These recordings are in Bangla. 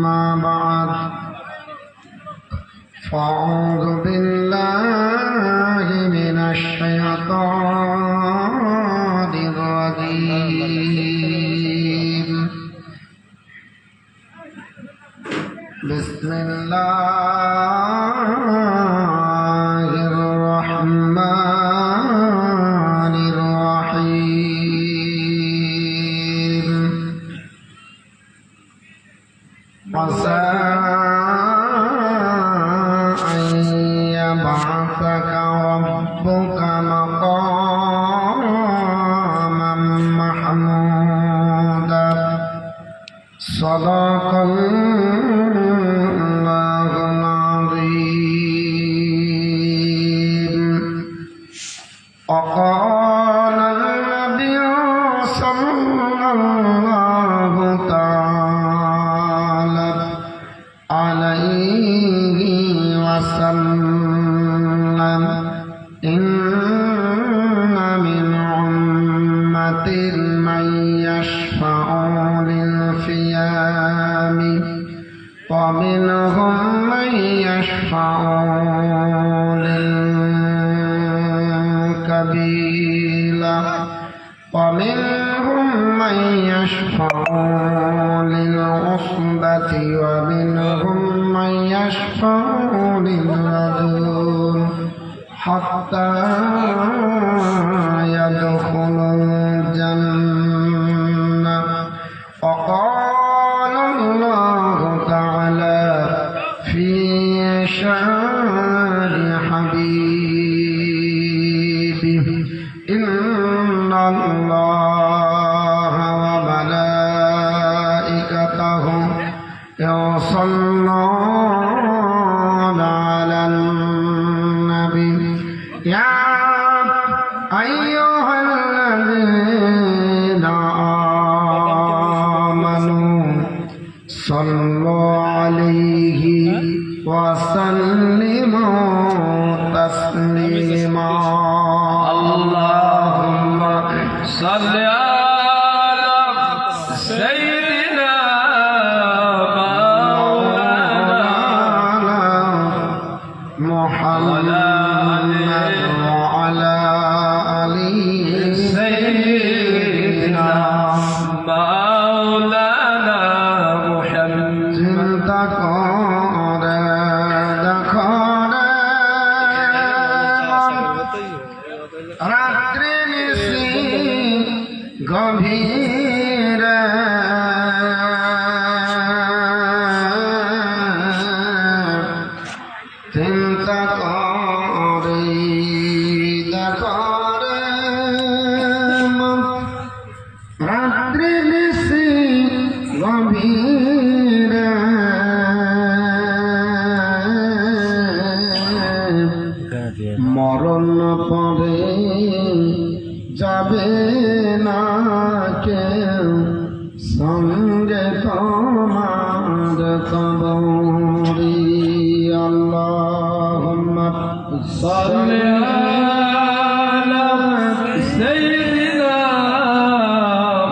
أما بعد فأعوذ بالله من الشيطان الرجيم بسم الله الرحمن الرحيم عسى أن يبعثك ربك مقاما محمودا صدق الله العظيم وقال النبي صلى الله تعالى عليه وسلم إن من أمتي من يشفع للفيام ومنهم من يشفع للكبيلة ومنهم من يشفع للعصبة ومنهم من يشفع للرجل حتى يدخلوا الجنة وقال الله تعالى في شان حبيبه إن الله وملائكته يصلون على النبي يا أيها الذين آمنوا صلوا عليه وسلموا تسليما اللهم صل على سيدنا محمد وعلى آله سيدنا مولانا محمد চিন্তা করে রাত্রি নিশি গভীর চিন্তা করে রাত্রি নিশি গভীর মরণ পরে যাবে না কেউ সঙ্গে তোমার কবরে আল্লাহুম্মা সাল্লি আলা সাইয়্যিদিনা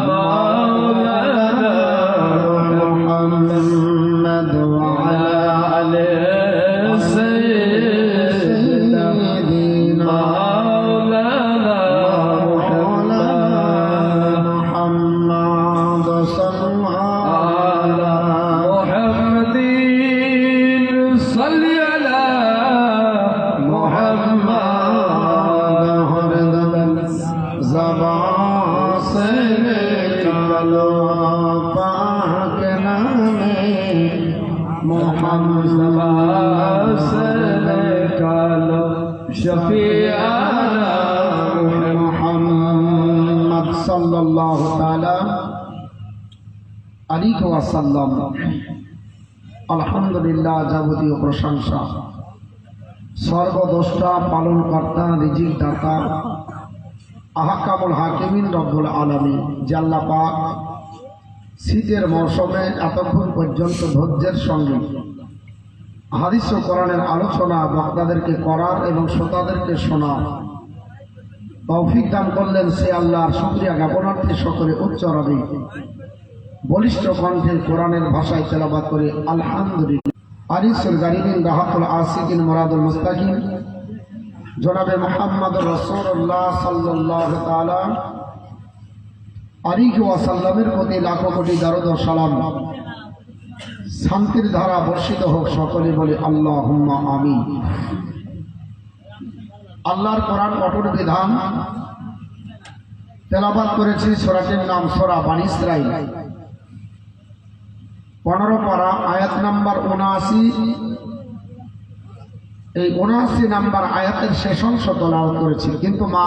মাওলানা মুহাম্মদ ওয়া আলা আলি সাইয়্যিদিনা মাওলানা মুহাম্মদ সাল্লাল্লাহু মুহাম্মাদিন সাল্লি আলা शफीआना मुहम्मद सल्लल्लाहु ताला अलैहि वसल्लम। আলহামদুলিল্লাহ, যাবতীয় প্রশংসা সর্বদ্রষ্টা পালনকর্তা রিজিক দাতা আহকামুল হাকিমিন রব্বুল আলামিন। যে আল্লাহ পাক শীতের মৌসুমে এতক্ষণ পর্যন্ত ধৈর্যের সঙ্গে হাদিস ও কোরআনের আলোচনা বক্তাদেরকে করার এবং শ্রোতাদেরকে শোনার তৌফিক দান করলেন, সে আল্লাহর শুকরিয়া জ্ঞাপনার্থে সকলে উচ্চারণে বলিষ্ঠ কণ্ঠে কোরআনের ভাষায় তেলাওয়াত করে আলহামদুলিল্লাহ। আরিসুল গারিবিন রাহাতুল আসিকিন মুরাদুল মুস্তাকিম জনাবে মুহাম্মদুর রাসূলুল্লাহ সাল্লাল্লাহু তাআলা আলাইহি ওয়াসাল্লামের প্রতি লাখো কোটি দরুদ ও সালাম শান্তির ধারা বর্ষিত হোক। সকলে বলে আল্লাহুম্মা আমিন। আল্লাহর কোরআন কঠোর বিধান তেলাওয়াত করেছি। সূরাটির নাম সূরা বনী ইসরাঈল, 15 পারা, আয়াত নাম্বার 79। এই 79 নাম্বার আয়াতের শেষ অংশ তেলাওয়াত করেছি। কিন্তু মা,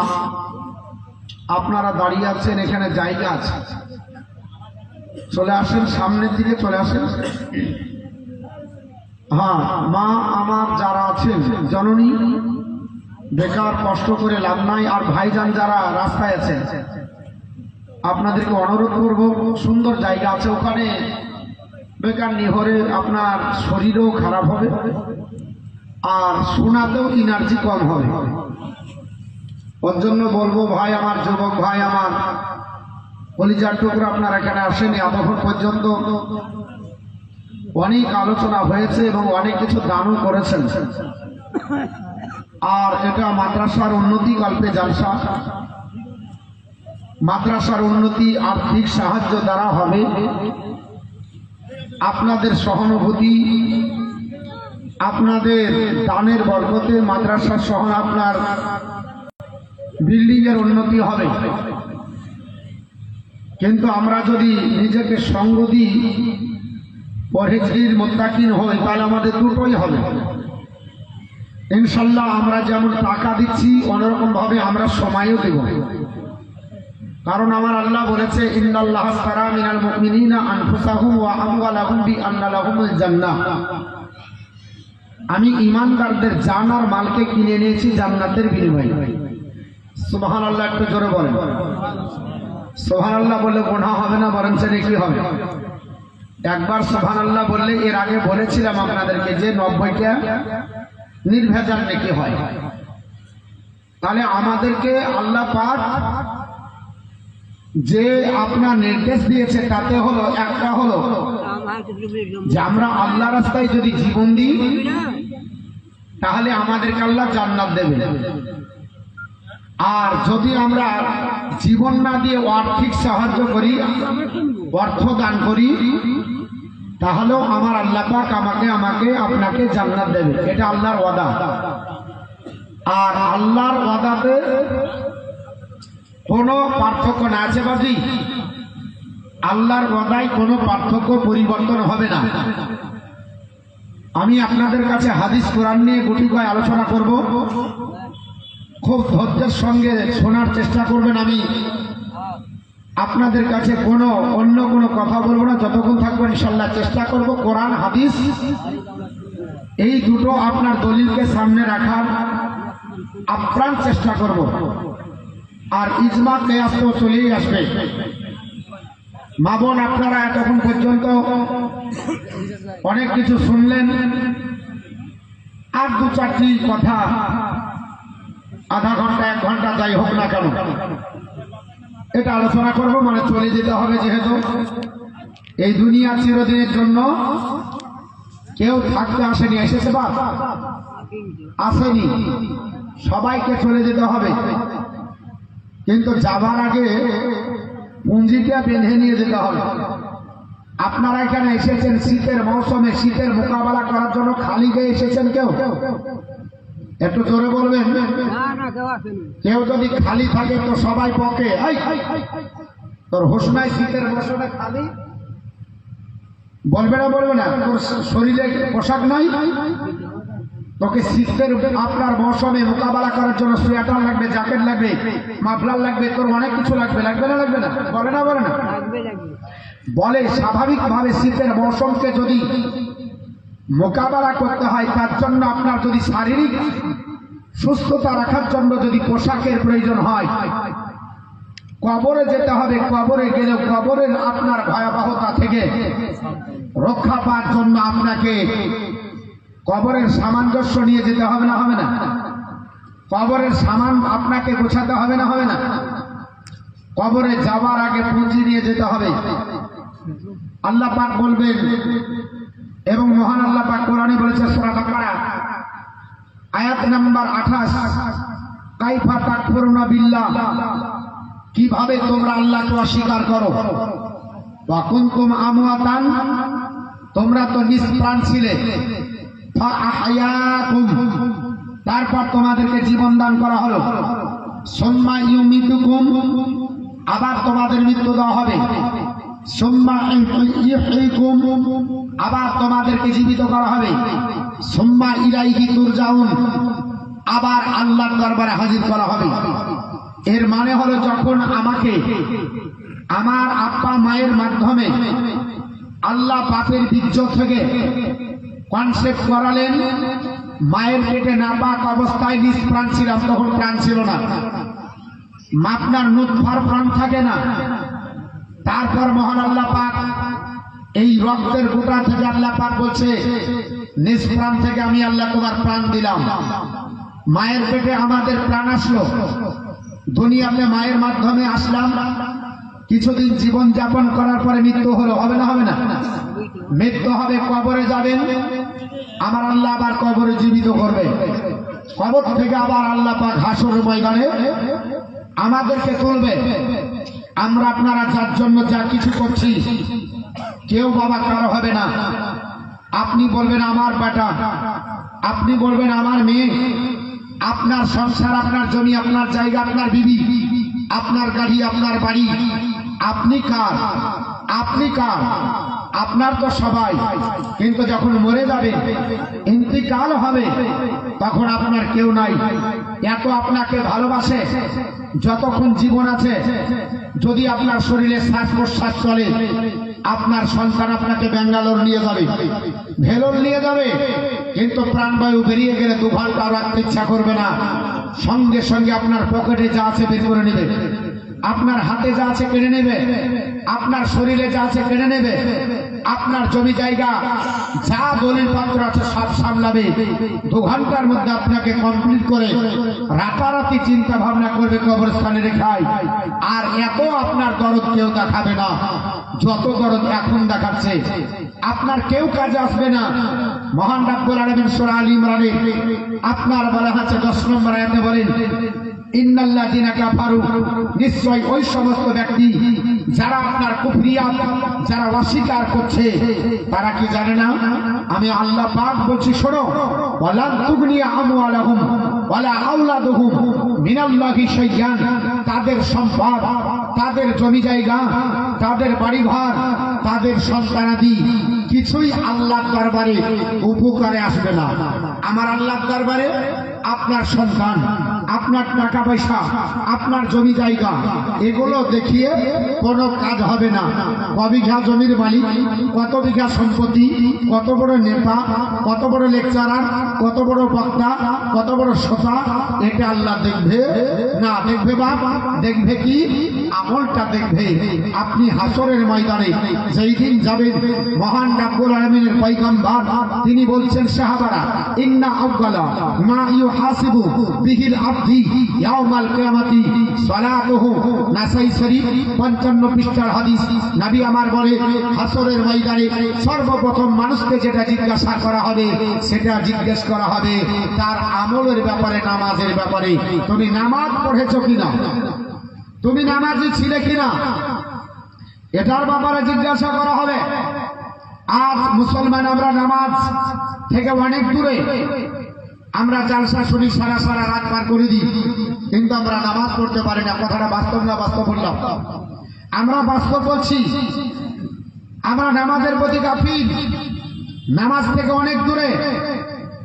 আপনারা দাঁড়িয়ে আছেন, এখানে জায়গা আছে, চলে আসেন, সামনের দিকে চলে আসেন। হ্যাঁ মা আমার যারা আছেন জননী, বেকার কষ্ট করে লাভ নাই। আর ভাইজান যারা রাস্তায় আছেন, আপনাদেরকে অনুরোধ করব, সুন্দর জায়গা আছে ওখানে, বেকার নিহরে আপনার শরীরও খারাপ হবে আর শোনাতেও এনার্জি কম হবে। ওর জন্য বলবো ভাই আমার, যুবক ভাই আমার, কলিজার টুকরো, আপনারা এখানে আসেন। এতক্ষণ পর্যন্ত অনেক আলোচনা হয়েছে এবং অনেক কিছু দানও করেছেন। আর এটা মাদ্রাসার উন্নতি গল্পে জালসা, মাদ্রাসার উন্নতি আর্থিক সাহায্য দ্বারা হবে। আপনাদের সহানুভূতি, আপনাদের দানের বরকতে মাদ্রাসার সহ আপনার বিল্ডিং এর উন্নতি হবে। কিন্তু আমরা যদি নিজেকে সঙ্গ দিই, পরহেজগার মুত্তাকিন হই, তাহলে আমাদের দুটোই হবে ইনশাল্লাহ। আমরা যেমন টাকা দিচ্ছি, অন্যরকম ভাবে আমরা সময়ও দেব। কারণ আমার আল্লাহ বলেছে, ইন্নাল্লাহ আশতারা মিনাল মুমিনিনা আনফুসাহুম ওয়া আমওয়ালাহুম বিআন্না লাহুমুল জান্নাহ। আমি ঈমানদারদের জান আর মালকে কিনে নিয়েছি জান্নাতের বিনিময়ে। সুবহানাল্লাহ, একটু জোরে বলেন সুবহানাল্লাহ। বললে গুনাহ হবে না, বরঞ্চ নেকি হবে। একবার সুবহানাল্লাহ বললে, এর আগে বলেছিলাম আপনাদেরকে যে 90টা নির্ভেজাল নেকি হয়। তাহলে আমাদেরকে আল্লাহ পাক যে আপনার নির্দেশ দিয়েছে, তাতে হলো একটা হলো যে আমরা আল্লাহ রাস্তায় যদি জীবন দিই, তাহলে আমাদেরকে আল্লাহ জান্নাত দেবে। আর যদি আমরা জীবন না দিয়ে আর্থিক সাহায্য করি, অর্থ দান করি, তাহলেও আমার আল্লাহ পাক আমাকে আপনাকে জান্নাত দেবে। এটা আল্লাহর ওয়াদা। আর আল্লাহর ওয়াদাতে কোনো পার্থক্য না আছে বাজি। আল্লাহর ওয়াদায় কোনো পার্থক্য পরিবর্তন হবে না। আমি আপনাদের কাছে হাদিস কোরআন নিয়ে গুটি কয় আলোচনা করব। খুব ধৈর্যের সঙ্গে শোনার চেষ্টা করবেন। আমি আপনাদের কাছে অন্য কোনো কথা বলবো না, যতক্ষণ থাকবো ইনশাল্লাহ চেষ্টা করব কোরআন হাদিস এই দুটো আপনার দলিলকে সামনে রাখার আপ্রাণ চেষ্টা করব। আর ইজমা কিয়াস তো চলেই আসবে। মা বোন, আপনারা এতক্ষণ পর্যন্ত অনেক কিছু শুনলেন। আর 2-4টি কথা, আধা ঘন্টা 1 ঘন্টা যাই হোক না কেন, এটা আলোচনা করব। মানে চলে যেতে হবে, যেহেতু এই দুনিয়া চিরদিনের জন্য কেউ থাকতে আসেনি। এসেছে বা আসেনি, সবাইকে চলে যেতে হবে। কিন্তু যাবার আগে পুঁজিটা বেঁধে নিয়ে যেতে হবে। আপনারা এখানে এসেছেন শীতের মৌসুমে, শীতের মোকাবেলা করার জন্য খালি গায়ে এসেছেন কেউ? একটু জোরে বলবেন। কেউ যদি খালি থাকে তো সবাই বকে, তোর হুঁশ নাই, শীতের মৌসুমে খালি? বলবে না? তোর শরীরে পোশাক নাই, তোকে শীতের আপনার মৌসুমে মোকাবেলা করার জন্য সোয়েটার লাগবে, জ্যাকেট লাগবে, মাফলার লাগবে, তোর অনেক কিছু লাগবে না? বলে না? বলে স্বাভাবিকভাবে শীতের মৌসুমকে যদি মোকাবেলা করতে হয়, তার জন্য আপনার যদি শারীরিক সুস্থতা রাখার জন্য যদি পোশাকের প্রয়োজন হয়, কবরে যেতে হবে। কবরে গেলে কবরের আপনার ভয়াবহতা থেকে রক্ষা পাওয়ার জন্য আপনাকে কবরের সামঞ্জস্য নিয়ে যেতে হবে না? কবরের সামান আপনাকে গোছাতে হবে না? কবরে যাওয়ার আগে পুঁজি নিয়ে যেতে হবে। আল্লাহ পাক বলবেন, এবং মহান আল্লাহ পাক কোরআনে বলেছে সূরা বাকারা আয়াত নাম্বার 28, কাইফা তাকফুরুনা বিল্লাহ, কিভাবে তোমরা আল্লাহকে অস্বীকার করো। ওয়া কুনতুম আমওয়াতান, তোমরা তো নিষ্প্রাণ ছিলে, ফাআহয়াকুম, তারপর তোমাদেরকে জীবন দান করা হলো, সুম্মা ইউমিতুকুম, আবার তোমাদের মৃত্যু দেওয়া হবে, সুম্মা ইউহয়িকুম, আবার তোমাদেরকে জীবিত করা হবে, সুম্মা ইলাইহি তুরজাউন, আবার আল্লাহর দরবারে হাজির করা হবে। এর মানে হলো যখন আমাকে আমার আব্বা মায়ের মাধ্যমে আল্লাহ পাপের বীর্য থেকে কনসেপ্ট করালেন, মায়ের পেটে নাপাক অবস্থায় নিষ্প্রাণ ছিলাম, তখন প্রাণ ছিল না, আপনার নুতফার প্রাণ থাকে না। তারপর মহান আল্লাহ পাক এই রক্তের গোটা থেকে আল্লাহ পাক বলছে, নিষ্প্রাণ থেকে আমি আল্লাহ তোমার প্রাণ দিলাম। মায়ের পেটে আমাদের প্রাণ আসলো, দুনিয়াতে মায়ের মাধ্যমে আসলাম, কিছুদিন জীবন যাপন করার পরে মৃত্যু হলো, হবে না? হবে না? মৃত্যু হবে, কবরে যাবেন, আমার আল্লাহ আবার কবরে জীবিত করবে, কবর থেকে আবার আল্লাহ পাক হাসরের ময়দানে আমাদেরকে তুলবে। আমরা আপনারা যার জন্য যা কিছু করছি, কেউ বাবা কারো হবে না। আপনি বলবেন আমার বেটা, আপনি বলবেন আমার মেয়ে, আপনার সংসার, আপনার জমি, আপনার জায়গা, আপনার বিবি, আপনার গাড়ি, আপনার বাড়ি, আপনি কার? আপনি কার? আপনার তো সবাই, কিন্তু যখন মরে যাবে, ইন্তিকাল হবে, তখন আপনার কেউ নাই। এত আপনাকে ভালোবাসে, যতক্ষণ জীবন আছে, যদি আপনার শরীরে শ্বাস প্রশ্বাস চলে, আপনার সন্তান আপনাকে ব্যাঙ্গালোর নিয়ে যাবে, ভেলোর নিয়ে যাবে, কিন্তু প্রাণবায়ু বেরিয়ে গেলে 2 ঘন্টা রাখতে ইচ্ছা করবে না, সঙ্গে সঙ্গে আপনার পকেটে যা আছে বের করে নেবে, আপনার হাতে যা আছে কেড়ে নেবে, আপনার শরীরে যা আছে কেড়ে নেবে, আপনার জমি জায়গা যা দলিল পত্র আছে সব সামলাবে। 2 ঘন্টার মধ্যে আপনাকে কমপ্লিট করে রাতারাতি চিন্তা ভাবনা করবে কবরস্থানে রেখায়। আর এত আপনার দরদ কেউ দেখাবে না, যত দরদ এখন দেখাচ্ছে। আপনার কেউ কাজে আসবে না। মহান রাব্বুল আলামিন সূরা আল ইমরানে আপনার বলা আছে 10 নম্বর আয়াতে বলেন, ইন্নাল্লাযিনা কাফারু, নিশ্চয় ওই সমস্ত ব্যক্তি যারা আপনার কুফরিয়াত, যারা অস্বীকার করছে, তারা কি জানে না? আমি আল্লাহ পাক বলছি, শোনো, ওয়ালা তুগনিয়া আমওয়ালাহুম ওয়ালা আওলাদুহুম মিনাল্লাহি শাইয়ান, তাদের সম্পদ, তাদের জমি জায়গা, তাদের বাড়িঘর, তাদের সন্তানাদি কিছুই আল্লাহর দরবারে উপকারে আসবে না। আমার আল্লাহর দরবারে আপনার সন্তান, আপনার টাকা পয়সা, আপনার জমি জায়গা, এগুলো দেখিয়ে কোনো কাজ হবে না। কবিঘা জমির মালিক, কত বিঘা সম্পত্তি, কত বড় নেতা, কত বড় লেকচারার, কত বড় বক্তা, কত বড় শ্রোতা, এটা আল্লাহ দেখবে না। দেখবে বাপ, দেখবে কি? আমলটা দেখবে। আপনি হাসরের ময়দানে যেই দিন যাবেন, মহান রাব্বুল আলামিনের পয়গম্বর তিনি বলছেন, সাহাবারা, ইন্না আউয়ালা মা ইউহাসিবু বিহিল আবদি ইয়াউমাল কিয়ামাতি সালাতুহু, নাসাই শরীফ 55 পৃষ্ঠার হাদিস। নবী আমার বলে, হাসরের ময়দানে সর্বপ্রথম মানুষকে যেটা জিজ্ঞাসা করা হবে, সেটা জিজ্ঞেস করা হবে তার আমলের ব্যাপারে, নামাজের ব্যাপারে। তুমি নামাজ পড়েছো কিনা, তুমি নামাজি ছিলে কিনা, এটার ব্যাপারে জিজ্ঞাসা করা হবে। আজ মুসলমান আমরা নামাজ থেকে অনেক দূরে, আমরা জালসা শুনি, সারা সারা রাত পার করে দিই, কিন্তু আমরা নামাজ পড়তে পারি না। কথাটা বাস্তব না? বাস্তব বললাম, আমরা বাস্তব বলছি। আমরা নামাজের প্রতি গাফিল, নামাজ থেকে অনেক দূরে।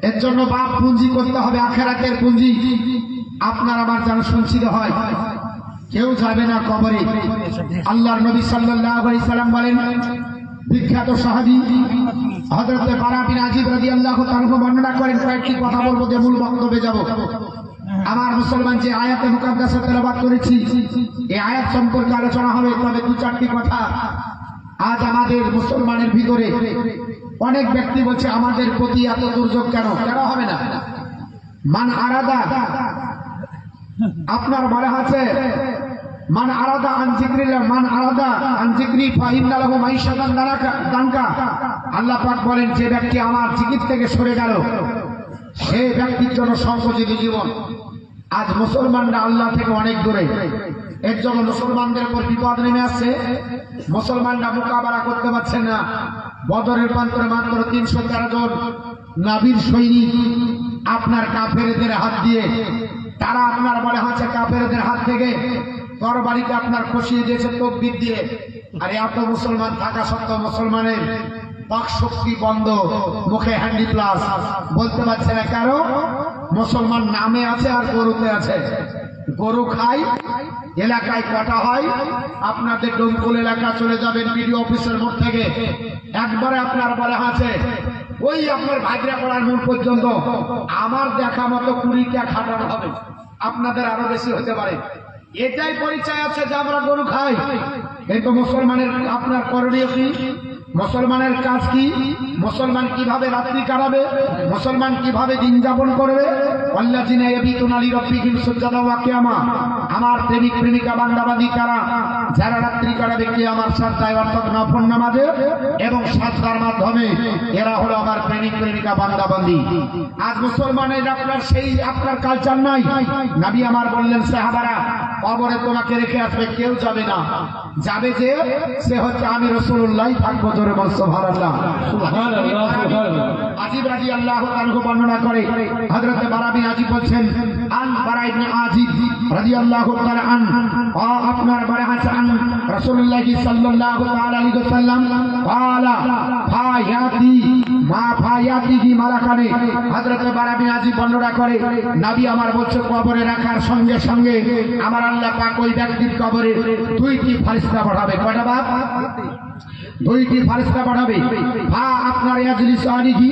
এর জন্য বাপ পুঁজি করতে হবে, আখেরাতের পুঁজি। আপনার আমার যেন সঞ্চিত হয়, কেউ যাবে না কবরে। আল্লাহর নবী সাল্লাল্লাহু আলাইহি সাল্লাম বলেন, বিখ্যাত সাহাবী হযরত বারা বিন আজিব রাদিয়াল্লাহু তাআলা বর্ণনা করেন। কয়েকটি কথা বলবো, যে মূল বক্তব্যে যাব। আমার মুসলমান, যে আয়াতে মুকাদ্দাসে তেলাওয়াত করেছি, এই আয়াত সম্পর্কে আলোচনা হবে, তবে 2-4টি কথা। আজ আমাদের মুসলমানের ভিতরে অনেক ব্যক্তি বলছে, আমাদের প্রতি এত দুর্যোগ কেন? কেন হবে না? মান আরাদা, আপনার বলা আছে মান আরাদা আন যিকরিল্লাহ মান আরাদা আন যিকরি ফাইন্না লাহু মাইশাতান দানকা। আল্লাহ পাক বলেন, যে ব্যক্তি আমার জিকির থেকে সরে গেল সেই ব্যক্তির জন্য সংকোচিত জীবন। আজ মুসলমানরা আল্লাহ থেকে অনেক দূরে, এর জন্য মুসলমানদের উপর বিপদ নেমে আসছে। মুসলমানরা মোকাবেলা করতে পারছেন না। বদরের প্রান্তরে মাত্র 313 জন নাবির সৈনিক আপনার কাফেরদের হাত দিয়ে, তারা আপনার বলে হচ্ছে কাফেরদের হাত থেকে তরবারিকে আপনার খসিয়ে দিয়েছে তকবীর দিয়ে। আর এত মুসলমান থাকা সত্ত্বেও মুসলমানের বাক শক্তি বন্ধ, মুখে হ্যান্ডি প্লাস, বলতে পারছে না। কারো মুসলমান নামে আছে আর গরুতে আছে। গরু খাই, এলাকায় কটা হয়, আপনাদের ডোমকুল এলাকা চলে যাবেন বিডিও অফিসের মোড় থেকে, একবারে আপনার বলা আছে ওই আপনার ভাগরা পড়ার মোড় পর্যন্ত আমার দেখা মতো 20টা খাটানো হবে, আপনাদের আরো বেশি হতে পারে। এটাই পরিচয় আছে যে আমরা গরু খাই। কিন্তু মুসলমানের আপনার করণীয় কি? মুসলমানের কাজ কি? মুসলমান কিভাবে রাত্রি কাটাবে? মুসলমান কিভাবে দিন যাপন করবে? আল্লাযিনা ইয়াবিতুনা লিরাব্বিহিম সুজদান ওয়া কিয়ামা। আমার প্রেমিক প্রেমিকা বান্দাবান্দি কারা? যারা রাত্রি কাটাবে কিয়ামার সাজদায় অর্থাৎ নফল নামাজে এবং সাজদার মাধ্যমে, এরা হলো আমার প্রেমিক প্রেমিকা বান্দাবান্দি। আজ মুসলমানের আপনার সেই আপনার কালচার নাই। নবী আমার বললেন, সাহাবারা কবরে তোমাকে রেখে আসবে, কেউ যাবে না। যাবে যে সে হচ্ছে আমি রাসূলুল্লাহ থাকবো। জোরে বল সুবহানাল্লাহ। আজিব রাদিয়াল্লাহু আনহু বর্ণনা করে, হযরত বারা বিন আজিব বলছেন, আন বারা ইবনে আজিব রাদিয়াল্লাহু তাআলা আন আপনার বারা হাসান রাসূলুল্লাহ সাল্লাল্লাহু তাআলা আলাইহি ওয়াসাল্লাম ক্বালা ফায়াতি মা ফায়াতিহি মালাকানে। হযরত বারা বিন আজিব বর্ণনা করে, নবী আমার বলছে কবরে রাখার সঙ্গে সঙ্গে আমার আল্লাহ পাক ওই ব্যক্তির কবরে 2টি ফেরেশতা পাঠাবে। কয়টা বাপ? 2টি ফেরেশতা পাঠাবে। আপনার ইয়াজলিসানিহি,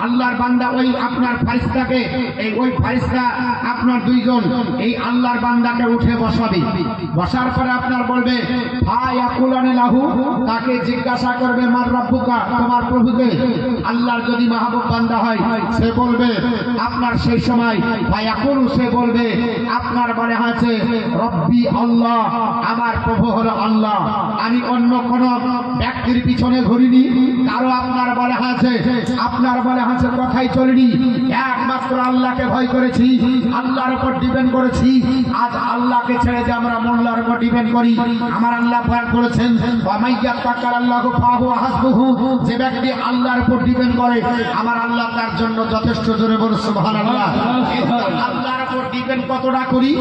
আল্লাহর বান্দা ওই আপনার ফেরেশতাকে, এই ওই ফেরেশতা আপনার 2 জন এই আল্লাহর বান্দাকে উঠে বসাবে। বসার পরে আপনার বলবে ফায়াকুলানে লাহু, তাকে জিজ্ঞাসা করবে মান রাব্বুকা, তোমার প্রভুকে। আল্লাহর যদি মাহবুব বান্দা হয় সে বলবে আপনার সেই সময় ফায়াকুলু, সে বলবে আপনার বলে আছে রব্বি আল্লাহ, আমার প্রভু হলো আল্লাহ। আমি অন্য কোন ব্যক্তির পিছনে ঘুরিনি, কারো আপনার বলে আছে কথাই চলিনি, একমাত্র আল্লাহকে ভয় করেছি, আল্লাহর উপর ডিপেন্ড করেছি। আজ আল্লাহকে ছেড়ে যে আমরা মোল্লার উপর ডিপেন্ড করি, আমার আল্লাহ বয়ান করেছেন ওয়ামাইয়া তাকাল্লাহু ফাহুয়া হাসবুহু, যে ব্যক্তি আল্লাহর উপর ডিপেন্ড করে আমার আল্লাহ তার জন্য যথেষ্ট। জোরে বল সুবহানাল্লাহ। আল্লাহর উপর ডিপেন্ড কতটা করি?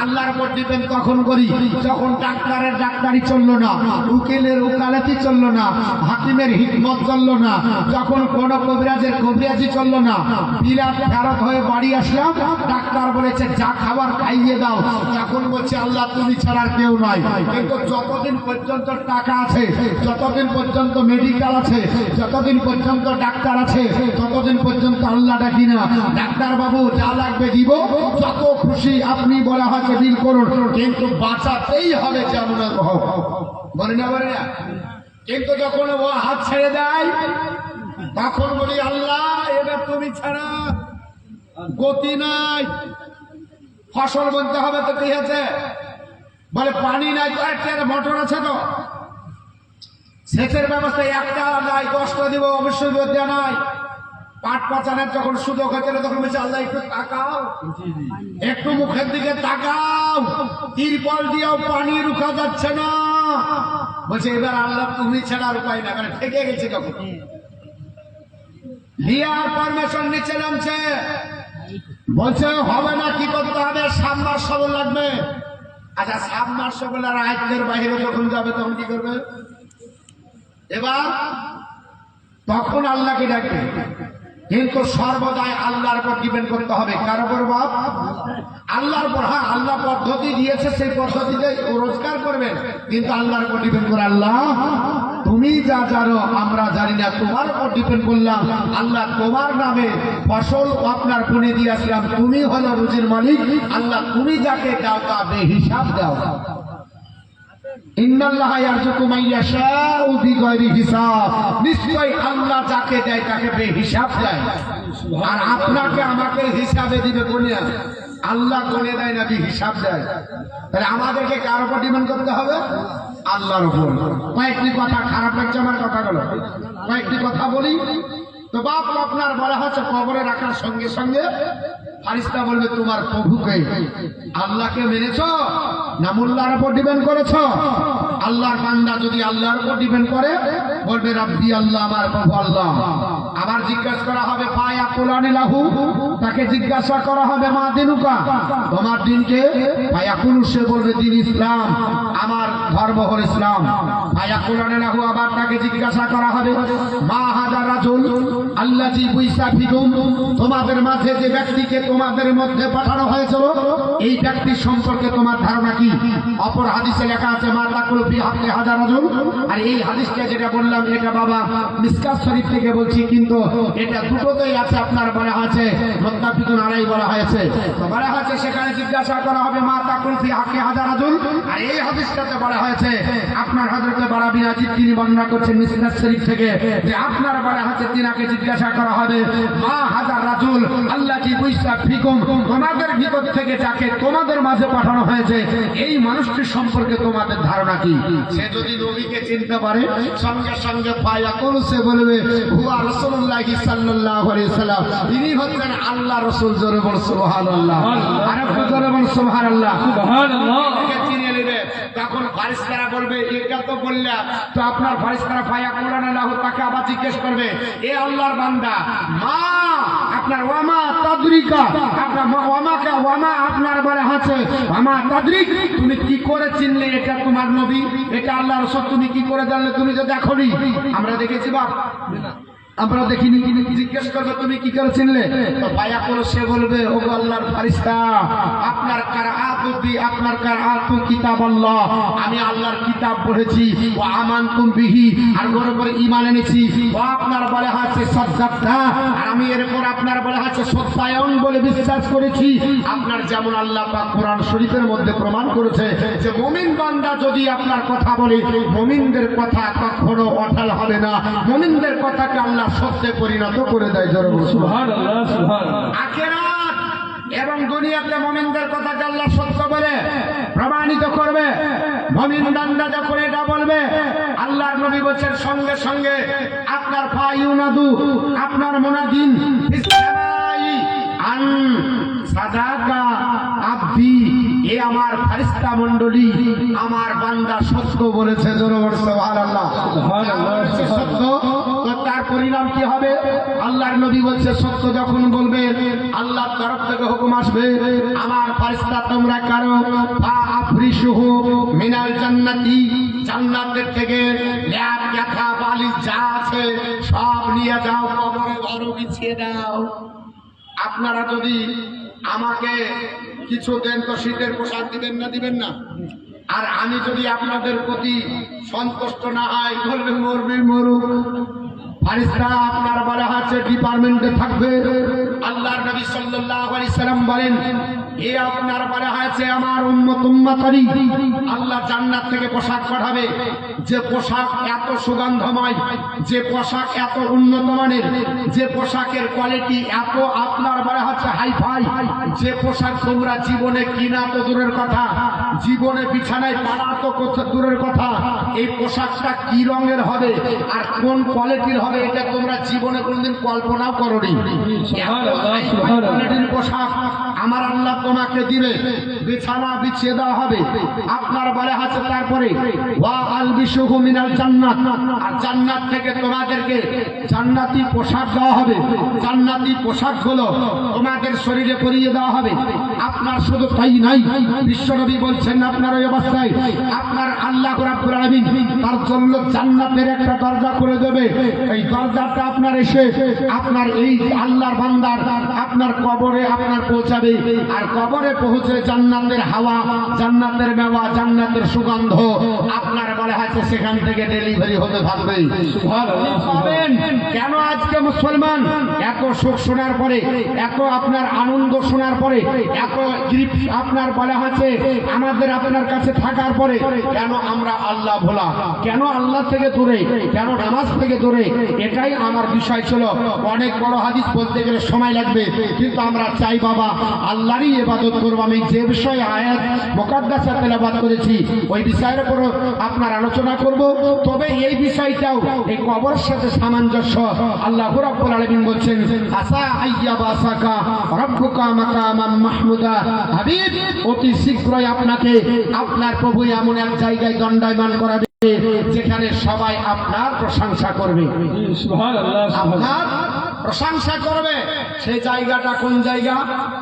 আল্লাহর উপর ডিপেন্ড কখন করি? যখন ডাক্তারের ডাক্তারি চললো না, উকিলের উকালাতি চললো না, হাকিমের হিকমত চললো না, যখন কোন কবিরাজের কবিরাজি চললো না, বিলাত ফেরত হয়ে বাড়ি আসলাম, ডাক্তার বলেছে যা খাবার খাইয়ে দাও, তখন বলছে আল্লাহ তুমি ছাড়া কেউ নাই। কিন্তু যতদিন পর্যন্ত টাকা আছে, যতদিন পর্যন্ত মেডিকেল আছে, যতদিন পর্যন্ত ডাক্তার আছে, ততদিন পর্যন্ত আল্লাহ ডাকি না। ডাক্তার বাবু যা লাগবে দিব, যত খুশি আপনি বলা হচ্ছে বিল করুন, কিন্তু বাঁচাতেই হবে যেমন হোক। বলে না বলে না? কিন্তু যখন ও হাত ছেড়ে দেয় তখন বলি আল্লাহ এবার তুমি ছাড়া গতি নাই। ফসল বলতে হবে তো কি আছে? বলে পানি নাই, কয়েকটা মোটর আছে তো, সেচের ব্যবস্থা একটা নাই, 10টা দিব অবশ্যই দেওয়া নাই। পাট পাচানের যখন সুযোগ হচ্ছে তখন বলছে আল্লাহ একটু তাকাও, একটু মুখের দিকে তাকাও, তিরপল দিয়েও পানি রুখা যাচ্ছে না। বলছে এবার আল্লাহ তুমি ছাড়া উপায় না, মানে ঠেকে গেছে। তখন লিয়ার পারমিশন নিচে নামছে, বলছে হবে না, কি করতে হবে? সাবমার্সিবল লাগবে। আচ্ছা সাবমার্সিবল আর আয়ত্তের বাইরে যখন যাবে তখন কি করবে? এবার তখন আল্লাহকে ডাকবে, কিন্তু সর্বদাই আল্লাহর উপর ডিপেন্ড করতে হবে। কার উপর বাপ? আল্লাহর উপর। হ্যাঁ আল্লাহ পদ্ধতি দিয়েছে, সেই পদ্ধতিতে রোজগার করবেন, কিন্তু আল্লাহর উপর ডিপেন্ড করে। আল্লাহ তুমি যা জানো আমরা জানি না, তোমার উপর ডিপেন্ড করলাম। আল্লাহ তোমার নামে ফসল আপনার বুনে দিয়ে আসলাম, তুমি হলো রুজির মালিক। আল্লাহ তুমি যাকে দাও তা বেহিসাব দাও। ইন্নাল্লাহা ইয়ারযুকু মান ইয়াশাউ বিগাইরি হিসাব, নিশ্চয় আল্লাহ যাকে দেয় তাকে বেহিসাব দেয়। আর আপনাকে আমাকে হিসাবে দিবে কোনিয়া? আল্লাহ করে দেয় নাকি হিসাব দেয়? তাহলে আমাদেরকে কার উপর ডিপেন্ড করতে হবে? আল্লাহর উপর। কয়েকটি কথা, খারাপ লাগছে আমার কথাগুলো, কয়েকটি কথা বলি। তো বাপ আপনার বলা হচ্ছে কবরে রাখার সঙ্গে সঙ্গে ফারিস্তা বলবে তোমার প্রভুকে আল্লাহকে মেনেছ না মোল্লার উপর ডিপেন্ড করেছ? আল্লাহর বান্দা যদি আল্লাহর উপর ডিপেন্ড করে বলবে রাব্বি আল্লাহ, আমার প্রভু আল্লাহ। আবার জিজ্ঞাসা করা হবে ফায়া কুলানি লাহু, তাকে জিজ্ঞাসা করা হবে মা দিনুকা, তোমার দিনকে? ফায়া কুলু, সে বলবে দিন ইসলাম, আমার ধর্ম হল ইসলাম। ফায়া কুলানি লাহু, আবার তাকে জিজ্ঞাসা করা হবে মা হাজার রাজুল আল্লাযী বুইসা ফিকুম, তোমাদের মাঝে যে ব্যক্তিকে তোমাদের মধ্যে পাঠানো হয়েছিল এই ব্যক্তির সম্পর্কে তোমার ধারণা কি? অপর হাদিসে লেখা আছে মা তাকুল ফি হাক্কি হাজার রাজুল। আর এই হাদিসটা যেটা বললাম এটা বাবা মিসকাত শরীফ থেকে বলছি, কিন্তু এটা দুটোতেই আছে, আপনার বলা আছে মুত্তাফিকুন আলাইহি বলা হয়েছে। তো বলা হয়েছে সেখানে জিজ্ঞাসা করা হবে মা তাকুল ফি হাক্কি হাজার রাজুল। আর এই হাদিসটাতে বলা হয়েছে আপনার হযরত বারা বিন আজিব তিনি বর্ণনা করছেন মিসকাত শরীফ থেকে যে আপনার বলা হয়েছে তিনাকে জিজ্ঞাসা করা হবে মা হাজার রাজুল আল্লাযী বুইসা ফিকুম, তোমাদের ভিতর থেকে যাকে তোমাদের মাঝে পাঠানো হয়েছে এই মানুষটির সম্পর্কে তোমাদের ধারণা কি? সে যদি নবীকে চিনতে পারে সঙ্গে সঙ্গে ফায়াকুল, সে বলবে হুয়া রাসূলুল্লাহ সাল্লাল্লাহু আলাইহি ওয়াসাল্লাম, ইনি হচ্ছেন আল্লাহ রাসূল। জোরে বল সুবহানাল্লাহ, আর একটু জোরে বল সুবহানাল্লাহ। সুবহানাল্লাহ। চিনে নেবে তখন ফারিস্তারা বলবে এটা তো বললা, তো আপনার ফারিস্তারা ফায়াকুলানা লাহু, তাকে আবার জিজ্ঞেস করবে এ আল্লাহর বান্দা মা আপনার ওয়ামা তাদরিকা, আপনার ওয়ামাকে ওয়ামা আপনার বলা আছে ওয়ামা তাদরিক, তুমি কি করে চিনলে এটা তোমার নবী, এটা আল্লাহ রাসূল, তুমি কি করে জানলে? তুমি তো দেখোনি। আমরা দেখেছি বাপ, আমরা দেখিনি। জিজ্ঞেস করবে তুমি কি করে চিনলে? তো ফায়াকুল, সে বলবে ও আল্লাহর ফারিস্তা আপনার কিরাআতু বি, আপনার কিরাআতু কিতাবাল্লাহ, আমি আল্লাহর কিতাব পড়েছি, ওয়া আমানতুম বিহি, আর ওর উপরে ঈমান এনেছি, ও আপনার বলা আছে সাদ্দাকতা, আর আমি এর উপর আপনার বলা আছে সত্যায়ন বলে বিশ্বাস করেছি। আপনার যেমন আল্লাহ পাক কোরআন শরীফের মধ্যে প্রমাণ করেছে যে মুমিন বান্দা যদি আপনার কথা বলে মুমিনদের কথা কখনো অঢাল হবে না, মুমিনদের কথাকে আল্লাহ সত্যে পরিণত করে দেয়। জোরে বলুন সুবহানাল্লাহ। সুবহানাল্লাহ। আখিরাত এবং দুনিয়াতে মুমিনদের কথাকে আল্লাহ সত্য বলে প্রমাণিত করবে। মুমিন বান্দা যখন এটা বলবে আল্লাহর নবী বলেন সঙ্গে সঙ্গে আপনার ফায়ুনাদু, আপনার মুনাদিন ফিসসামাই আন সাদাকা আব্দি, এ আমার ফেরেশতা মণ্ডলী আমার বান্দা সত্য বলেছে। জোরে বলুন সুবহানাল্লাহ। সুবহানাল্লাহ। সত্য, তো তার পরিণাম কি হবে? আল্লাহর নবী বলছে সত্য যখন বলবে আল্লাহর তরফ থেকে হুকুম আসবে আমার ফেরেশতা তোমরা কারো ফা আফরিশুহু মিনাল জান্নাতি, জান্নাতের থেকে ল্যাপ কাঁথা বালিশ যা আছে সব নিয়ে যাও, কবরে ঘরে বিছিয়ে দাও। আপনারা যদি আমাকে কিছু দেন তো শীতের পোশাক দিবেন না? দিবেন না? আর আমি যদি আপনাদের প্রতি সন্তুষ্ট না হয় বলবে মরবে মরুক, ফারিস্তা আপনার বলা আছে ডিপার্টমেন্টে থাকবে। আল্লাহর নবী সাল্লাল্লাহু আলাইহি সাল্লাম বলেন এ আপনার বলা আছে আমার উম্মত উম্মতারি, আল্লাহ জান্নাত থেকে পোশাক পাঠাবে, যে পোশাক এত সুগন্ধময়, যে পোশাক এত উন্নত মানের, যে পোশাকের কোয়ালিটি এত আপনার বলা হচ্ছে হাইফাই, যে পোশাক তোমরা জীবনে কিনা তো দূরের কথা, জীবনে বিছানায় পাড়া তো দূরের কথা, এই পোশাকটা কি রঙের হবে আর কোন কোয়ালিটির হবে এটা তোমরা জীবনে কোনদিন কল্পনাও করোনি। কোয়ালিটির পোশাক আমার আল্লাহ তোমাকে দিবে, বিছানা বিছিয়ে দেওয়া হবে আপনার বলে আছে। তারপরে ওয়া আলবিশুহু মিনাল জান্নাত, আর জান্নাত থেকে তোমাদেরকে জান্নাতি পোশাক দেওয়া হবে, জান্নাতি পোশাকগুলো তোমাদের শরীরে পরিয়ে দেওয়া হবে। আপনার শুধু তাই নাই, বিশ্বনবী বলছেন আপনার ওই অবস্থায় আপনার আল্লাহ রাব্বুল আলামিন তার জন্য জান্নাতের একটা দরজা করে দেবে। এই দরজাটা আপনার এসে আপনার এই আল্লাহর বান্দার আপনার কবরে আপনার পৌঁছাবে, আর কবরে পৌঁছে জান্নাতের হাওয়া, জান্নাতের মেওয়া, জান্নাতের সুগন্ধ আপনার বলা হয়েছে সেখান থেকে ডেলিভারি হতে থাকবে। পাবেন কেন? আজকে মুসলমান এত সুখ শোনার পরে, এত আপনার আনন্দ শোনার পরে, এত আপনার বলা হয়েছে আমাদের আমাদের আপনার কাছে থাকার পরে কেন আমরা আল্লাহ ভোলা, কেন আল্লাহ থেকে দূরে, কেন নামাজ থেকে দূরে, এটাই আমার বিষয় ছিল। অনেক বড় হাদিস বলতে গেলে সময় লাগবে, কিন্তু আমরা চাই বাবা আল্লাহরই ইবাদত করবো। আমি যে বিষয়ে আয়াত মুকাদ্দাসা তেলাওয়াত করেছি ওই বিষয়ের উপর আপনার আলোচনা করব। তবে এই বিষয়টাও এই কবরের সাথে সামঞ্জস্য। আল্লাহ রাব্বুল আলামিন বলছেন আসা আইয়াবাসাকা রাব্বুকা মাকামান মাহমুদা, হাবিব অতি শীঘ্রই আপনাকে আপনার প্রভু এমন এক জায়গায় দণ্ডায়মান করাবে যেখানে সবাই আপনার প্রশংসা করবে, আপনার প্রশংসা করবে। সেই জায়গাটা কোন জায়গা?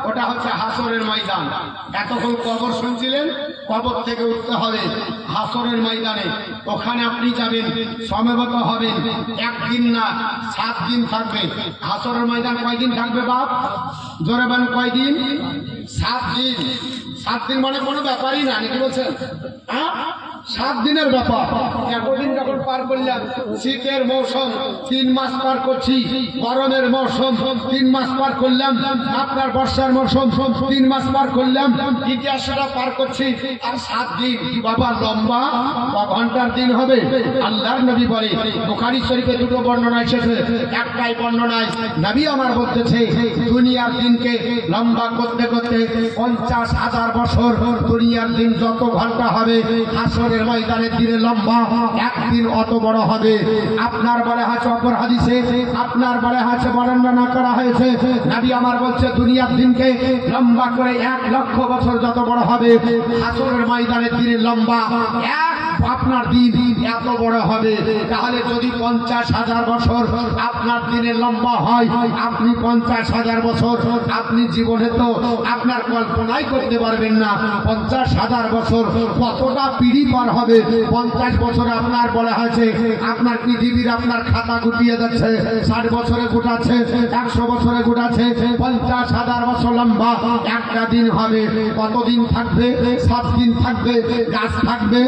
ওটা হচ্ছে হাসরের ময়দান। এতক্ষণ কবর শুনছিলেন, কবর থেকে উঠতে হবে হাসরের ময়দানে। ওখানে আপনি যাবেন, সমবেত হবেন। একদিন না 7 দিন থাকবে হাসরের ময়দান। কয়দিন থাকবে বাপ? জোরে বলেন কয়দিন? 7 দিন। 7 দিন মানে কোনো ব্যাপারই না, নাকি বলছেন? হ্যাঁ, 7 দিনের ব্যাপার। এতদিন যখন পার করলাম, শীতের মৌসুম 3 মাস পার করছি, গরমের মৌসুম 3 মাস পার করলাম, আপনার বর্ষার মৌসুম 3 মাস পার করলাম, ইতিহাসটা পার করছি। আর 7 দিন বাবা লম্বা ঘন্টার দিন হবে। আল্লাহর নবী বলে, বুখারী শরীফে 2টো বর্ণনা এসেছে, একটাই বর্ণনায় নবী আমার বলতেছে দুনিয়ার দিনকে লম্বা করতে করতে 50,000 বছর। দুনিয়ার দিন যত ঘন্টা হবে হাসরের ময়দানের দিনে লম্বা একদিন অত বড় হবে। আপনার বলে আছে অপর হাদিসে, আপনার বলে আছে বর্ণনা করা হয়েছে, নবী আমার বলছে দুনিয়ার দিনকে লম্বা করে 1 লক্ষ বছর যত বড় হবে হাসরের ময়দানের দিনে লম্বা আপনার দিন এত বড় হবে। তাহলে যদি 50,000 বছর আপনার দিনে লম্বা হয়, আপনি 50,000 বছর আপনি জীবনে তো আপনার কল্পনাই করতে পারবেন না 50,000 বছর কতটা পিড়ি পার হবে। 50 বছরে আপনার বলা হয়েছে আপনার পৃথিবীর আপনার খাতা গুটিয়ে যাচ্ছে, 60 বছরে গুটাচ্ছে, 100 বছরে গুটাচ্ছে, 50,000 বছর লম্বা একটা দিন হবে। কতদিন থাকবে? 7 দিন থাকবে, গাছ থাকবে,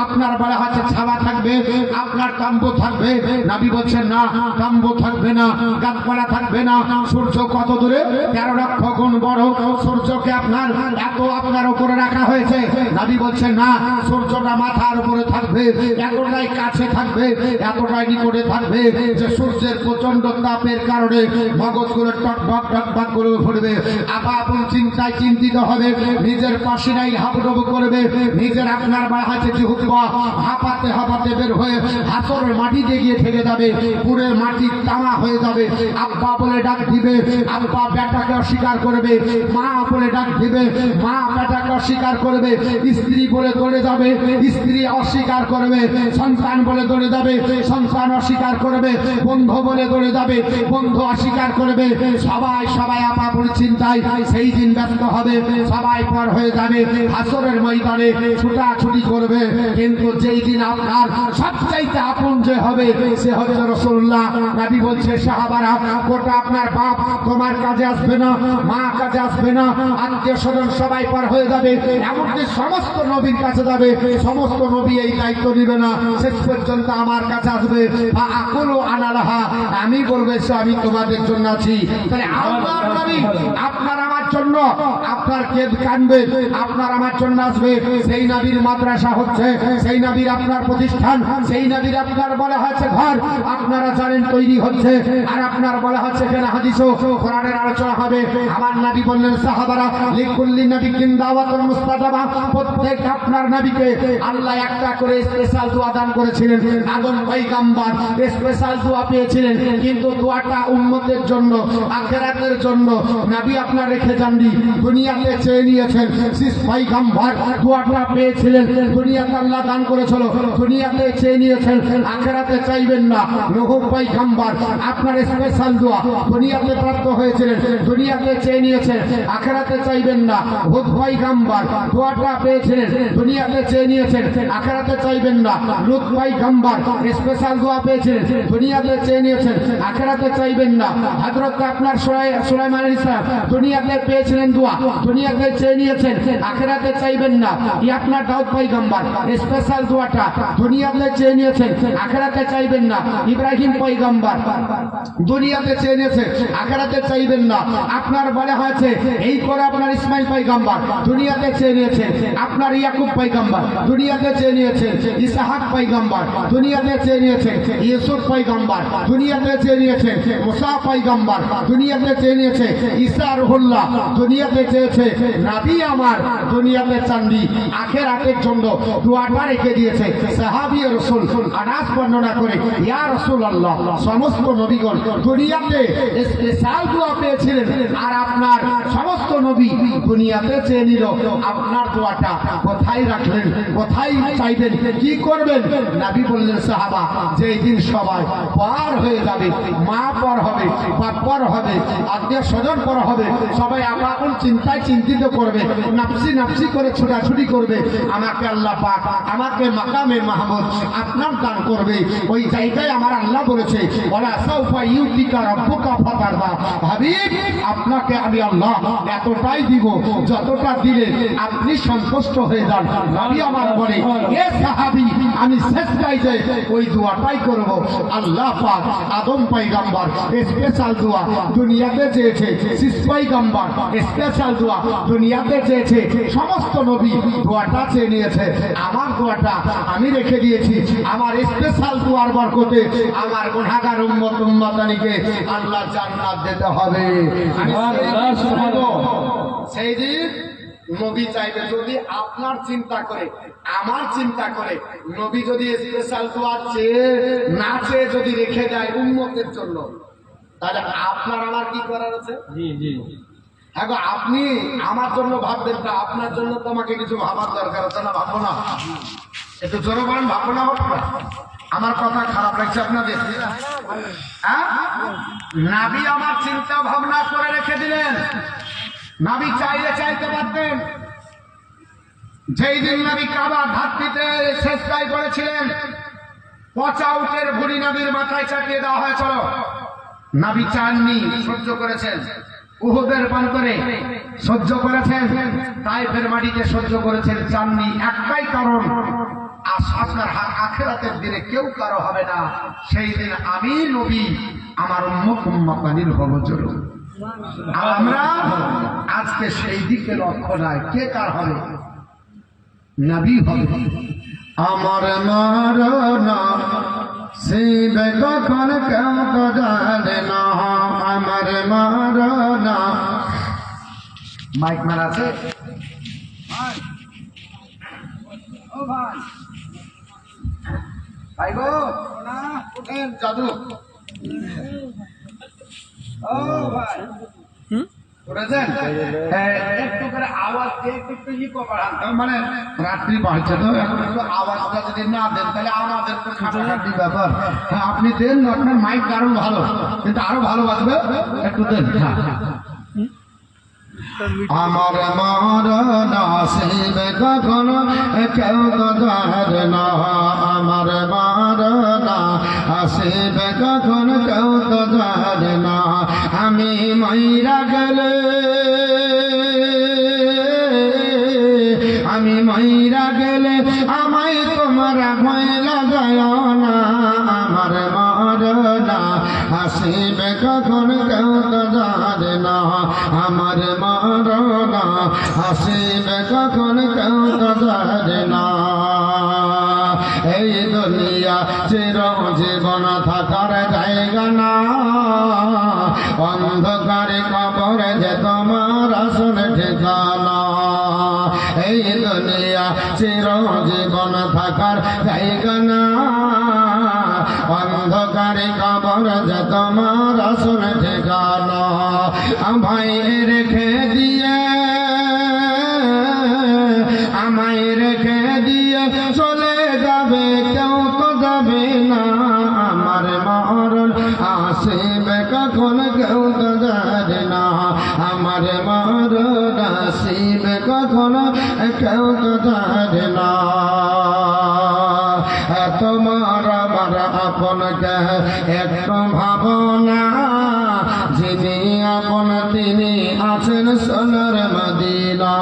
আপনার বলা হচ্ছে ছাওয়া থাকবে, আপনার তাম্বু থাকবে। নবী বলছেন না, তাম্বু থাকবে না, গাছপালা থাকবে না। সূর্য কত দূরে? 13 লক্ষ গুণ বড়। সূর্যকে আপনার এত আপনার উপরে রাখা হয়েছে। নবী বলছেন না, সূর্যটা মাথার উপরে থাকবে, এতটাই কাছে থাকবে, এতটাই নিকটে থাকবে যে সূর্যের প্রচন্ড তাপের কারণে মগজগুলো টকবক টকবক করে পড়বে। আপন চিন্তায় চিন্তিত হবে, নিজের পাশিনাই হাবুডুবু করবে, নিজের আপনার বাহাতে জিহুবা হাঁপাতে হাঁপাতে বের হয়ে হাসরের মাটিতে গিয়ে থেকে যাবে, পুরের মাটি তামা হয়ে যাবে। আব্বা বলে ডাক দিবে, আব্বা বেটাকে অস্বীকার করবে, মা বলে ডাক দিবে, মা বেটাকে অস্বীকার করবে, স্ত্রী বলে দৌড়ে যাবে, স্ত্রী অস্বীকার করবে, সন্তান বলে দৌড়ে যাবে, সন্তান অস্বীকার করবে, বন্ধু বলে দৌড়ে যাবে, বন্ধু অস্বীকার করবে। সবাই সবাই আপন চিন্তায় সেই দিন ব্যস্ত হবে, সবাই পর হয়ে যাবে, হাসরের ময়দানে ছুটাছুটি করবে। কিন্তু যেই দিন আপনার সবচাইতে আপন যে হবে সে হচ্ছে রাসূলুল্লাহ। নবী বলছে সাহাবারা, গোটা আপনার বাপ তোমার কাজে আসবে না, মা কাজে আসবে না, আত্মীয় স্বজন সবাই পার হয়ে যাবে, এমনকি সমস্ত নবীর কাছে যাবে, সমস্ত নবী এই দায়িত্ব নিবে না, শেষ পর্যন্ত আমার কাছে আসবে। আকুলু আনালাহা, আমি বলবো এসো আমি তোমাদের জন্য আছি। তাহলে আল্লাহর নবী আপনার আমার জন্য, আপনার কেদ কানবে, আপনার আমার জন্য আসবে। সেই নবীর মাদ্রাসা হচ্ছে, সেই নবীর আপনার প্রতিষ্ঠান, সেই নবীর আপনার বলা হয়েছে ঘর আপনারা জানেন তৈরি হচ্ছে। আর আপনার বলা হচ্ছে এখানে হাদিসও কোরআনের আলোচনা হবে। আমার নবী বললেন সাহাবারা, লিকুল্লি নবিয়্যিন দাওয়াতুল মুস্তাজাবা, প্রত্যেক আপনার নবীকে আল্লাহ একটা করে স্পেশাল দোয়া দান করেছিলেন। আদম পয়গম্বর স্পেশাল দোয়া পেয়েছিলেন, কিন্তু দোয়াটা উম্মতের জন্য, আখিরাতের জন্য। নবী আপনার রেখে যাননি, দুনিয়াতে চেয়ে নিয়েছেন। শেষ পয়গম্বর দোয়াটা পেয়েছিলেন, দুনিয়াতে আল্লাহ দান করেছিল, দুনিয়াতে চেয়ে নিয়েছেন, আখিরাতে চাইবেন না। নূহ পয়গম্বর আপনার স্পেশাল দোয়া দুনিয়াতে প্রাপ্ত হয়েছিলেন, দুনিয়াতে চেয়ে নিয়েছেন, আখিরাতে চাইবেন না। হুদ পয়গম্বর দোয়াটা পেয়েছিলেন, দুনিয়াতে চেয়ে নিয়েছেন, আখিরাতে চাইবেন না। লূত পয়গম্বর স্পেশাল দোয়া পেয়েছিলেন, দুনিয়াতে চেয়ে নিয়েছেন, আখিরাতে চাইবেন না। হযরত আপনার সুলাইমান আলাইহিস সালাম দুনিয়াতে পেয়েছিলেন দোয়া, দুনিয়াতে চেয়ে নিয়েছেন, আখিরাতে চাইবেন না। এই আপনার দাউদ পয়গম্বর স্পেশাল দোয়াটা দুনিয়াতে চেয়ে নিয়েছেন, আখেরাতে চাইবেন না। ইব্রাহিম পয়গম্বর দুনিয়াতে চেয়ে নিয়েছে, আখেরাতে চাইবেন না। আপনার বলা হয়েছে এই করে আপনার ইসমাইল পয়গম্বর দুনিয়াতে চেয়ে নিয়েছেন, আপনার ইয়াকুব পয়গম্বর দুনিয়াতে চেয়ে নিয়েছেন, ইসহাক পয়গম্বর দুনিয়াতে চেয়ে নিয়েছেন, ইউসুফ পয়গম্বর দুনিয়াতে চেয়ে নিয়েছেন, মুসা পয়গম্বর দুনিয়াতে চেয়ে নিয়েছে, ঈসা রুহুল্লাহ দুনিয়াতে চেয়েছে। নবী আমার দুনিয়াতে চাননি, আখেরাতের জন্য দোয়াটা রেখে দিয়েছে। সাহাবী রাসূল আনাস বর্ণনা করে, ইয়া রাসূলুল্লাহ, সমস্ত নবীগণ দুনিয়াতে স্পেশাল দোয়া পেয়েছিলেন, আর আপনার সমস্ত নবী দুনিয়াতে চেয়ে নিল। আপনার দোয়াটা কোথায় রাখলেন, কোথায় চাইবেন, কি করবেন? নবী বললেন, সাহাবা, যেই দিন সবাই পার হয়ে যাবে, মা পর হবে, বাপ পর হবে, আত্মীয় স্বজন পর হবে, সবাই আপন চিন্তায় চিন্তিত করবে, নাফসি নাফসি করে ছোটাছুটি করবে, আমাকে আল্লাহ পাক আমাকে মাকামে মাহমুদ আপনার দান করবে। ওই জায়গায় আমার আল্লাহ বলেছে, ওয়ালা সাউফা ইউতিকা রাব্বুকা ফাতারদা, হাবিব, আপনাকে আমি আল্লাহ এতটাই দিব যতটা দিলে আপনি সন্তুষ্ট হয়ে যান। নবী আমার বলে, এ সাহাবী, আমি শেষটাই যে ওই দোয়াটাই করব। আল্লাহ পাক আদম পয়গম্বর স্পেশাল দোয়া দুনিয়াতে চেয়েছে, শীষ পয়গম্বর স্পেশাল দোয়া দুনিয়াতে চেয়েছে, সমস্ত নবী দোয়াটা চেয়ে নিয়েছে। আমার দোয়াটা আমি রেখে দিয়েছি, আমার স্পেশাল দোয়ার বরকতে আমার গুনাহগার উম্মত উম্মতানিকে আল্লাহ জান্নাত দিতে হবে। সেই দিন নবী চাইবে, যদি আপনার চিন্তা করে, আমার চিন্তা করে, নবী যদি স্পেশাল দোয়া চেয়ে না চেয়ে যদি রেখে যায় উম্মতের জন্য, তাহলে আপনার আমার কি করার আছে? হ্যাঁ গো, আপনি আমার জন্য ভাববেন না, আপনার জন্য তো আমাকে কিছু ভাবার দরকার আছে না? ভাববো না? একটু জোরে বলেন, ভাববো না? ভাববো না? আমার কথা খারাপ লাগছে আপনাদের? হ্যাঁ, নবী আমার চিন্তা ভাবনা করে রেখে দিলেন। নবী চাইলে চাইতে পারতেন। যেই দিন নবী কাবা ধাত্রীতে শেষটাই করেছিলেন, পচা উটের ভুঁড়ি নবীর মাথায় চাপিয়ে দেওয়া হয়েছিল। নবী চাননি, সহ্য করেছেন। উহুদের প্রান্তরে সহ্য করেছেন, তায়েফের মাটিতে সহ্য করেছেন, চাননি। একটাই কারণ, আপনার আখিরাতের দিনে কেউ কারো হবে না। সেই দিন আমি নবী আমার উম্মত উম্মতানির হব জরুর। আমরা আজকে সেই দিকে লক্ষ্য নাই, কে কার হবে? নবী হবে। আমার মারনা শিবে কখন কেউ তো জানে না, আমার মারনা। মাইক মার আছে? ও ভাই, ভাই গো, না উঠেন, জাদু। ও ভাই, উঠেছেন? একটু করে আওয়াজ দিয়ে একটু ইকো বাড়ান, মানে রাত্রি বাড়ছে তো, এখন একটু আওয়াজটা যদি না দেন তাহলে আমাদের তো খাটাখাটি ব্যাপার। হ্যাঁ, আপনি দেন, আপনার মাইক দারুণ ভালো, কিন্তু আরো ভালো বাজবে, একটু দেন। আমার মারনা শিবে কখন কেউ তো জানে না, আমার মারনা শিবে কখন কেউ তো জানে না। আমি মইরা গেলে, আমি মইরা গেলে আমায় তোমার ভয়লা যায় না, আমার মারনা হাসিবে কখন কেউ তো জানে না, আমার মারনা হাসিবে কখন কেউ তো জানে না। এই দুনিয়া চিরজীবন থাকার জায়গা না, অন্ধকারে কবরে যে তোমার আসল ঠিকানা। এই দুনিয়া চিরজীবন থাকার জায়গা না, অন্ধকারে কবর যে তোমার আসল ঠিকানা। আমায় রেখে দিয়ে, আমায় রেখে দিয়ে চলে যাবে, কেউ তো যাবে না, আমার মরণ আসিবে কখন কেউ তো জানে না, আমার মরণ আসিবে কখন কেউ তো জানে না। তোমার আমার আপনকে একটু ভাবনা, যিনি আপন তিনি আছেন সোনার মদিনা।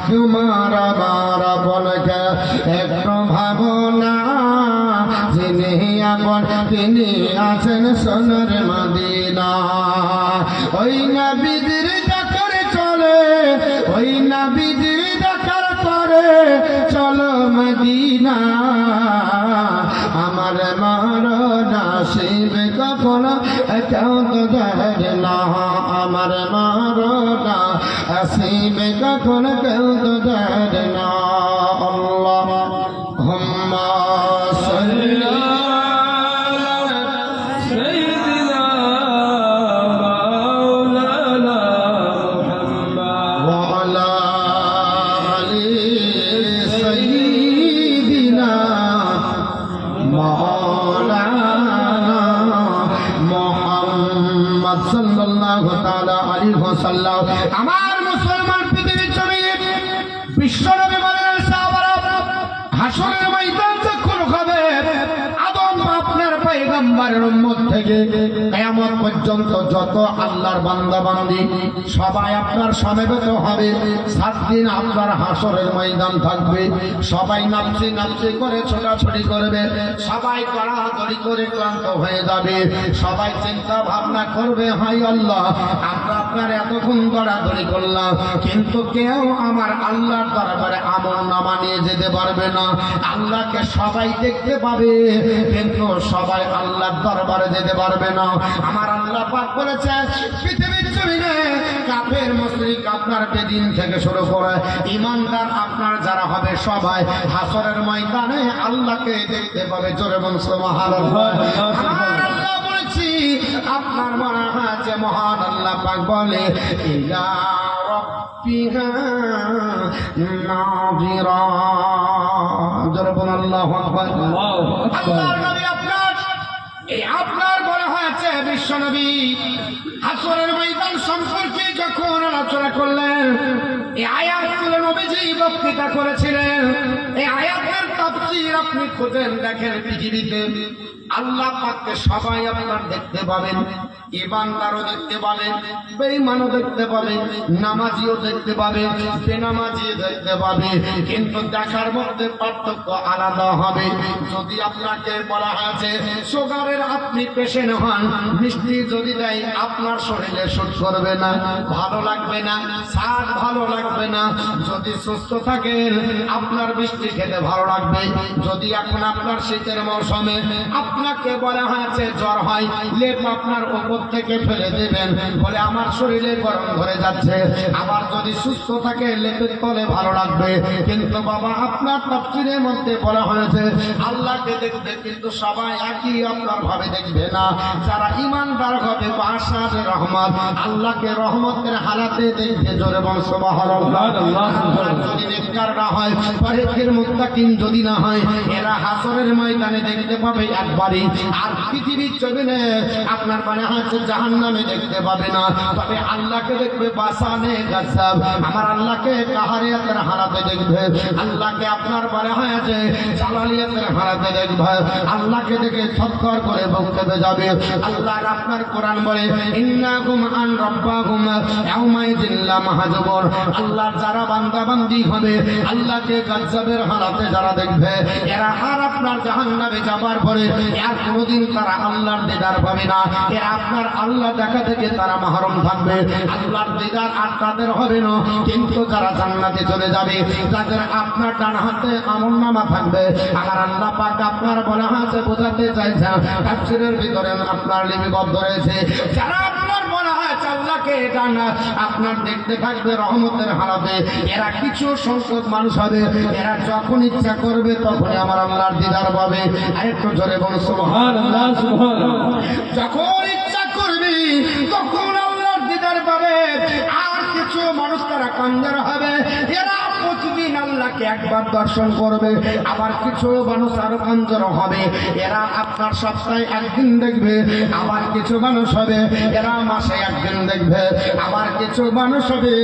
তোমার আমার আপনকে একটু তিনি আছেন সোনার মদিনা। ওই নবীদের দেখার চলে, ওই নবীদের দেখার পরে চলো মদিনা। আমার মরণ আসিবে কখন কেউ তো জানে না, আমার মরণ আসিবে কখন কেউ তো জানে না। আল্লাহুম্মা সাল্লি সাল্লাল্লাহু তাআলা আলাইহি ওয়াসাল্লাম। আমার মুসলমান পৃথিবীর জমিনে বিশ্বনবী বলেন, সাহাবারা, হাসরের ময়দান যখন হবে, আদম আপনার পয়গম্বরের উম্মত থেকে কিয়ামত পর্যন্ত যত আল্লাহর বান্দা বান্দি সবাই আপনার সমবেত হবে। 7 দিন আপনার হাসরের ময়দান থাকবে। সবাই নাচি নাচি করে ছোটাছুটি করবে, সবাই দৌড়াদৌড়ি করে ক্লান্ত হয়ে যাবে। সবাই চিন্তা ভাবনা করবে, হাই আল্লাহ, আমরা আপনার এতক্ষণ দৌড়াদৌড়ি করলাম, কিন্তু কেউ আমার আল্লাহর দরবারে আমলনামা নিয়ে যেতে পারবে না। আল্লাহকে সবাই দেখতে পাবে, কিন্তু সবাই আল্লাহর দরবারে যেতে পারবে না। আমার আল্লাহ পাক বলেছে, পৃথিবীর জমিনে কাফের মুশরিক আপনার বেদিন থেকে শুরু করে ঈমানদার আপনার যারা হবে সবাই হাসরের ময়দানে আল্লাহকে দেখতে পাবে। জোরে বলুন সুবহানাল্লাহ। আমার আল্লাহ বলেছি, আপনার মনে হয় যে মহান আল্লাহ পাক বলে, ইলা রাব্বিহা নাযিরা। জোরে বলুন আল্লাহু আকবার। আল্লাহর নবী আপনার বলা হয়েছে, বিশ্বনবী হাসরের ময়দান সম্পর্কে যখন আলোচনা করলেন, এই আয়াতগুলো নবীজি বক্তৃতা করেছিলেন। এই আয়াতের তাফসীর আপনি খুঁজেন দেখেন, পৃথিবীতে আল্লাহ পাককে সবাই আপনার দেখতে পাবেন, ঈমানদারও দেখতে পাবেন, বেঈমানও দেখতে পাবেন, নামাজিও দেখতে পাবেন, বেনামাজিও দেখতে পাবে, কিন্তু দেখার মধ্যে পার্থক্য আলাদা হবে। যদি আপনাকে বলা হয়েছে সুগারের আপনি পেশেন্ট হন, মিষ্টি যদি দেয় আপনার শরীরে শুট করবে না, ভালো লাগবে না, স্বাদ ভালো লাগবে না। যদি সুস্থ থাকেন আপনার মিষ্টি খেতে ভালো লাগবে। যদি এখন আপনার শীতের মৌসুমে আপনাকে বলা হয়েছে জ্বর হয়, লেপ আপনার উপর থেকে ফেলে দেবেন, বলে আমার শরীরে গরম ধরে যাচ্ছে। আবার যদি সুস্থ থাকে লেপের তলে ভালো লাগবে। কিন্তু বাবা আপনার তাফসীরের মধ্যে বলা হয়েছে আল্লাহকে দেখবে, কিন্তু সবাই একই আপনার ভাবে দেখবে না। যারা ঈমানদার হবে বাদশাহের রহমত, আল্লাহকে রহমতের হালাতে দেখবে। জোরে বলুন সুবহানাল্লাহ। যদি নেককার না হয়, পরহেজগার মুত্তাকিন যদি না হয়, এরা হাসরের ময়দানে দেখতে পাবে একবারই, আর পৃথিবীর জমিনে আপনার মানে হচ্ছে জাহান্নামে দেখতে পাবে না। তবে আল্লাহকে দেখবে বাসানে গাসাব, আমার আল্লাহকে কাহারিয়াতের হালাতে দেখবে। আল্লাহকে আপনার বলা হয়েছে জালালিয়াতের হালাতে দেখবে। আল্লাহকে দেখে ছটফট করে বক্তব্যে যাবে। আল্লাহ আপনার কোরআন বলে, ইন্নাকুম আন রাব্বাকুম ইয়াউমাইযিন লামাহজুবুন। আল্লাহর যারা বান্দা বান্দি হবে, আল্লাহকে গাজ্জাবের হালাতে যারা দেখবে, এরা আর আপনার জাহান্নামে যাবার পরে আর কোনোদিন তারা আল্লাহর দিদার পাবে না। এরা আপনার আল্লাহ দেখা থেকে তারা মাহরুম থাকবে। আল্লাহর দিদার আর তাদের হবে না। কিন্তু যারা জান্নাতে চলে যাবে, তাদের আপনার ডান হাতে আমলনামা থাকবে। আমার আল্লাহ পাক আপনার বলা হয়েছে বোঝাতে চাইছেন, তাফসীরের ভিতরে আপনার লিপিবদ্ধ রয়েছে, যারা আপনার বলা হয়েছে আল্লাহকে ডানা আপনার দেখতে থাকবে রহমতের হালাতে, এরা কিছু সংখ্যক মানুষ হবে, এরা যখন ইচ্ছা করবে তখনই আমার আল্লাহর দিদার পাবে। আরেকটু জোরে বলুন সুবহানাল্লাহ। যখন ইচ্ছা করবে তখন আল্লাহর দিদার পাবে। আর কিছু মানুষ তারা কাঙ্গার হবে, এরা প্রতিদিন আল্লাহকে একবার দর্শন করবে। আবার কিছু মানুষ আরো কাঙ্গার হবে, এরা আপনার সপ্তাহে একদিন দেখবে। আবার কিছু মানুষ হবে এরা মাসে একদিন দেখবে। আবার কিছু মানুষ হবে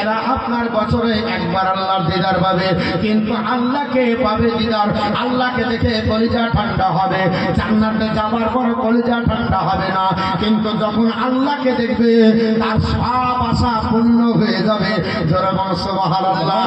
এরা আপনার বছরে একবার আল্লাহর দিদার পাবে। কিন্তু আল্লাহকে পাবে দিদার, আল্লাহকে দেখে কলিজা ঠান্ডা হবে। জান্নাতে যাওয়ার পর কলিজা ঠান্ডা হবে না, কিন্তু যখন আল্লাহকে দেখবে তার সব আশা পূর্ণ হয়ে যাবে। জোরে বলুন সুবহানাল্লাহ।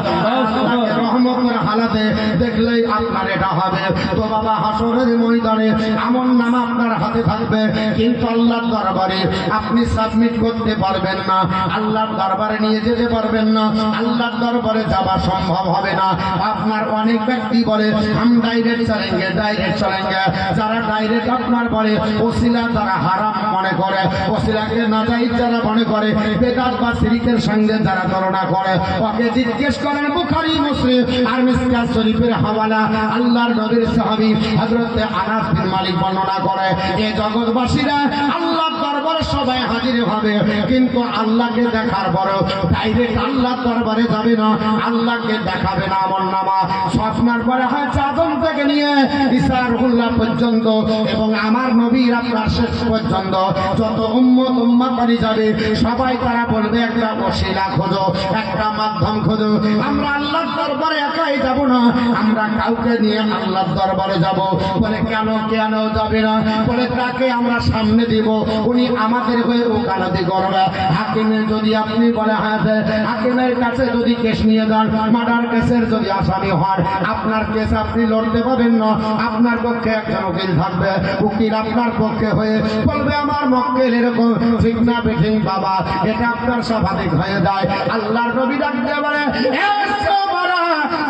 রহমতের হালাতে দেখলেই আপনার এটা হবে। তো বাবা হাসরের ময়দানে আমলনামা আপনার হাতে থাকবে, কিন্তু আল্লাহর দরবারে আপনি সাবমিট করতে পারবেন না, আল্লাহর দরবারে নিয়ে যেতে পারবেন না, আল্লাহর দরবারে যাওয়া সম্ভব হবে না। আপনার অনেক ব্যক্তি বলে हम ডাইরেক্ট চলেंगे, ডাইরেক্ট চলেंगे। যারা ডাইরেক্ট আপনার বলে ওসিলা যারা হারাম মনে করে, ওসিলাকে নাজায়েজ যারা মনে করে, বেদাত বা শিরকের সঙ্গে যারা তুলনা করে, ওকে জিজ্ঞেস করেন বুখারী মুসলিম আর মিশকাত শরীফের হাওয়ালা আল্লাহর নবীর সাহাবী হযরত আনাস বিন মালিক বর্ণনা করে, এই জগৎবাসীরা আল্লাহর দরবারে সবাই হাজির হবে, কিন্তু আল্লাহকে দেখার পর ডাইরেক্ট আল্লাহর দরবারে যাবে না, আল্লাহকে দেখাবে না। আমলনামা স্বপ্নের পরে হয়তো আদম থেকে নিয়ে ঈসা রুহুল্লাহ পর্যন্ত এবং আমার নবীর আপনার শেষ পর্যন্ত যত উম্মত উম্মাতানি যাবে, সবাই তারা বলবে একটা ওসিলা খোঁজো, একটা মাধ্যম খোঁজো। আমরা আল্লাহর দরবারে একাই যাব না, আমরা কাউকে নিয়ে আল্লাহর দরবারে যাব। বলে কেন কেন যাবে না? বলে তাকে আমরা সামনে দিব, উনি আমাদের হয়ে ওকালতি করবে। হাকিমের যদি আপনি বলে হ্যাঁ, হাকিমের কাছে যদি কেস নিয়ে যান, মার্ডার কেসের যদি আসামি হন, আপনার কেস আপনি লড়তে পারবেন না, আপনার পক্ষে একজন উকিল থাকবে, উকিল আপনার পক্ষে হয়ে বলবে আমার মক্কেল এরকম ঠিক না বেঠিক বাবা, এটা আপনার স্বাভাবিক হয়ে যায়। আল্লাহর নবী ডাকতে বলে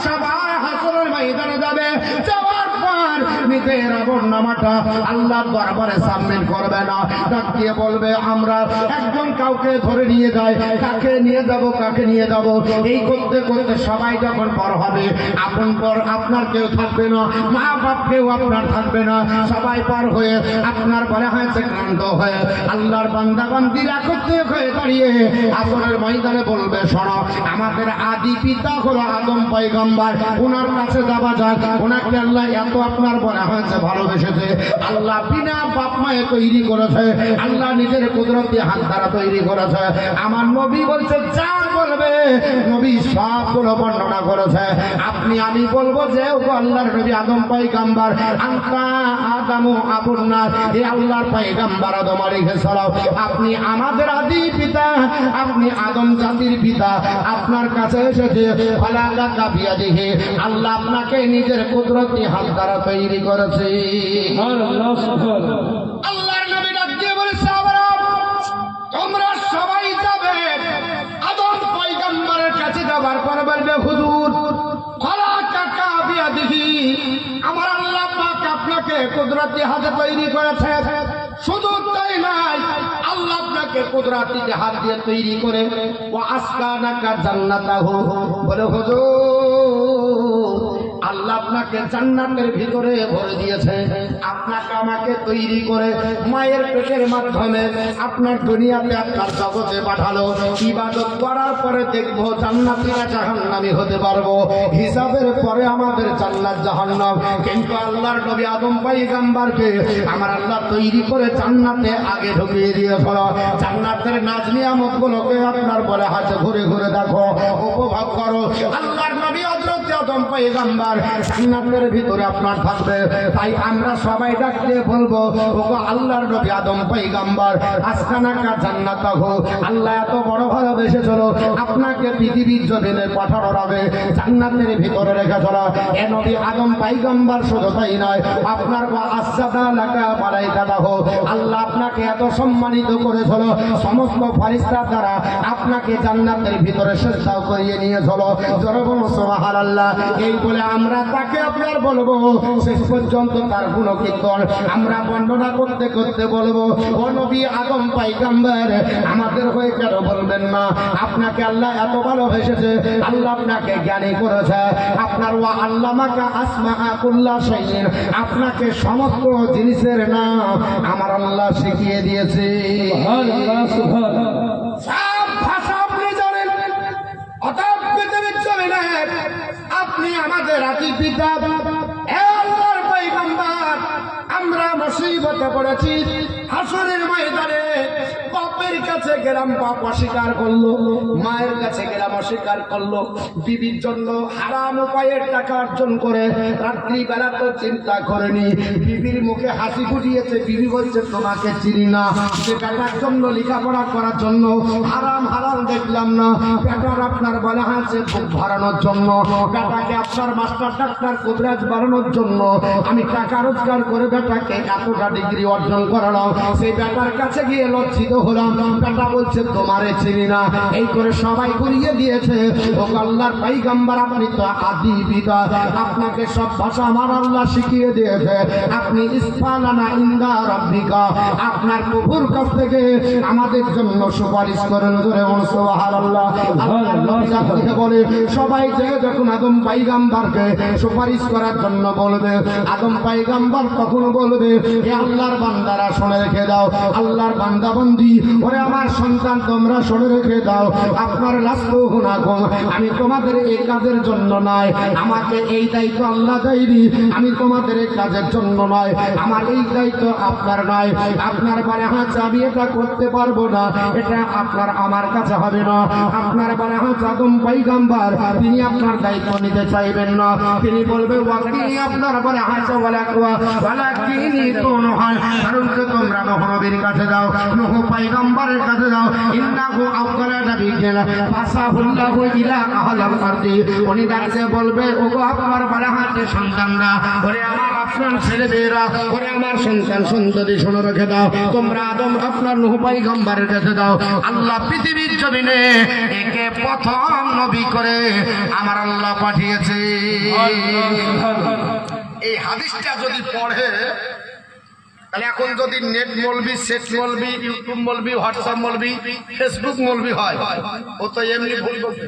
সবাই হাসরের ময়দানে যাবে, যাওয়ার পর নিজের আমলনামাটা আল্লাহর দরবারে সাবমিট করবে না, ডাকিয়ে বলবে আমরা একজন কাউকে ধরে নিয়ে যাই, কাকে নিয়ে যাব, কাকে নিয়ে যাব। এই করতে করতে সবাই যখন পর হবে, আপন পর আপনার কেউ থাকবে না, মা বাপ কেউ আপনার থাকবে না, সবাই পার হয়ে আপনার বলে হয়েছে ক্লান্ত হয়ে আল্লাহর বান্দা বান্দিরা করতে হয়ে দাঁড়িয়ে আসরের ময়দানে বলবে শোনো, আমাদের আদি পিতা হলো আদম পয়গম্বর, ওনার কাছে যাওয়া যাক, ওনাকে আল্লাহ এত আপনার বলা হয়েছে ভালোবেসেছে, আল্লাহ বিনা বাপ মায়ে তৈরি করেছে, আল্লাহ নিজের কুদরতি হাত দ্বারা তৈরি করেছে। আমার নবী বলছে যা বলবে, নবী সবগুলো বর্ণনা করেছে। আপনি আমি বলবো যে আল্লাহর নবী আদম পয়গম্বর, আনতা আদামু আবুন নাস, এই আল্লাহর পয়গম্বর আদম আলাইহিস সালাম, আপনি আমাদের আদি পিতা, আপনি আদম জাতির পিতা, আপনার কাছে এসেছে ফালাকা বিয়াদিহি, আল্লাহ আপনাকে নিজের কুদরতি হাত দ্বারা তৈরি করেছে। আল্লাহর নবী ডাক দিয়ে বলে সাহাবারা তোমরা সবাই যাবে, আদম পয়গম্বরের কাছে যাবার পর বলবে হুজুর ফালাকা বিয়াদিহি, আমার আল্লাহ পাক আপনাকে কুদরতি হাতে তৈরি করেছে। শুধু তাই নয়, আল্লাহ আপনাকে কুদরতি হাত দিয়ে তৈরি করে ওয়া আসকানাকা জান্নাতাহু, বলে হুজুর আল্লাহ আপনাকে জান্নাতের ভিতরে ভরে দিয়েছে, আপনাকে আমাকে তৈরি করে মায়ের পেটের মাধ্যমে আপনার দুনিয়াতে আপনার জগতে পাঠালো। ইবাদত করার পরে দেখবো জান্নাতীরা জাহান্নামী হতে পারবো, হিসাবের পরে আমাদের জান্নাত জাহান্নাম। কিন্তু আল্লাহর নবী আদম পয়গম্বরকে আমার আল্লাহ তৈরি করে জান্নাতে আগে ঢুকিয়ে দিয়েছিল। জান্নাতের নাজ নিয়ামত গুলোকে আপনার বলে হাতে ঘুরে ঘুরে দেখো, উপভোগ করো। আল্লাহর নবী হযরত আদম পয়গম্বর জান্নাতের ভিতরে আপনার থাকবে। তাই আমরা সবাই ডাকতে বলবো ওগো আল্লাহর নবী আদম পয়গম্বর আসকানাকা জান্নাতাহু, আল্লাহ এত বড় ভালোবেসেছিল আপনাকে পৃথিবীর জমিনে পাঠানোর আগে জান্নাতের ভিতরে রেখেছিল। এ নবী আদম পয়গম্বর শুধু তাই নয়, আপনার আসজাদা লাকা মালাইকাতাহু, আল্লাহ আপনাকে এত সম্মানিত করেছিল, সমস্ত ফেরেশতা দ্বারা আপনাকে জান্নাতের ভিতরে সেজদা করিয়ে নিয়েছিল। জোরে বলো সুবহানাল্লাহ। এই বলে আমরা তাকে আপনার বলবো, শেষ পর্যন্ত তার গুণকীর্তন আমরা বর্ণনা করতে করতে বলবো ও নবী আদম পয়গম্বর আমাদের হয়ে কেন বলবেন না? আপনাকে আল্লাহ এত ভালোবেসেছে, আল্লাহ আপনাকে জ্ঞানী করেছে, আপনার ওয়া আল্লামাকা আসমা কুল্লা শাইইন, আপনাকে সমস্ত জিনিসের নাম আমার আল্লাহ শিখিয়ে দিয়েছে। সুবহানাল্লাহ সুবহানাল্লাহ। সব ভাষা আপনি জানেন, অতএব পৃথিবীর জমিনে আপনি আমাদের আদি পিতা, হে আল্লাহর পয়গম্বর, আমরা মুসলিম মুসিবতে পড়েছি, হাসরের ময়দানে বাপের কাছে গেলাম, বাপ অস্বীকার করলো, মায়ের কাছে গেলাম অস্বীকার করলো, বিবির জন্য হারাম উপায়ে টাকা অর্জন করে রাত্রি বেলা তো চিন্তা করেনি, বিবির মুখে হাসি ফুটিয়েছে, বিবি বলছে তোমাকে চিনি না, যে বেটার জন্য লেখাপড়া করার জন্য হারাম হারাম দেখলাম না, বেটার আপনার বলা আছে বুক ভরানোর জন্য, বেটাকে আপনার মাস্টার ডাক্তার কবিরাজ বানানোর জন্য আমি টাকা রোজগার করে বেটাকে এতটা ডিগ্রি অর্জন করালাম, সেই বেটার কাছে গিয়ে লজ্জিত হলাম, বেটা বলছে তোমারে চিনি না, এই করে সবাই ঘুরিয়ে দিয়েছে। ও আল্লাহর পয়গম্বর আপনি তো আদি বিদা, আপনাকে সব ভাষা আমার আল্লাহ শিখিয়ে দিয়েছে, আপনি ইসফালানা ইনদা রাব্বিকা, আপনার প্রভুর কাছ থেকে আমাদের জন্য সুপারিশ করেন, জোরে বলুন সুবহানাল্লাহ। আল্লাহ বলে সবাই যে যখন আদম পয়গম্বরকে সুপারিশ করার জন্য বলবে, আদম পয়গম্বর তখন বলবে হে আল্লাহর বান্দারা শুনে রেখে দাও, আল্লাহর বান্দা বান্দি, ওরে আমার সন্তান তোমরা শুনে রেখে দাও, আপনার লাস্তু হুনাকুম, আমি তোমাদের এই কাজের জন্য নয়, আমাকে এই দায়িত্ব আল্লাহ দেয়নি, আমি তোমাদের এই কাজের জন্য নয়, আমার এই দায়িত্ব আপনার নয়, আপনার বলে হাঁচা আমি এটা করতে পারবো না, এটা আপনার আমার কাছে হবে না, আপনার বলে হাঁচা আদম পয়গম্বর তিনি আপনার দায়িত্ব নিতে চাইবেন না, তিনি বলবে ওয়াকিনি আপনার বলে হাঁচা বলে ওয়ালাকিনি কোন হয়, কারণ তোমরা নূহ নবীর কাছে যাও, নূহ পয়গম্বরের কাছে যাও, ইন্নাহু আফদালা নাবিয়্যিন ফাসাহুল্লাহু ইলা আহলিল আরদি, উনি ডাকতে বলবে ওগো আপনার বলে হাঁচা সন্তানরা, ওরে আমার আপনার ছেলেমেয়েরা, ওরে আমার সন্তান সন্ততি শুনে রেখে দাও, তোমরা আদম আপনার নূহ পয়গম্বরের কাছে দাও, আল্লাহ পৃথিবীর জমিনে একে প্রথম নবী করে আমার আল্লাহ পাঠিয়েছে। এই হাদিসটা যদি পড়ে তাহলে এখন যদি নেট মলবি, সেট মলবি, ইউটিউব মলবি, হোয়াটসঅ্যাপ মলবি, ফেসবুক মলবি হয়, ও তো এমনি ভুলবে,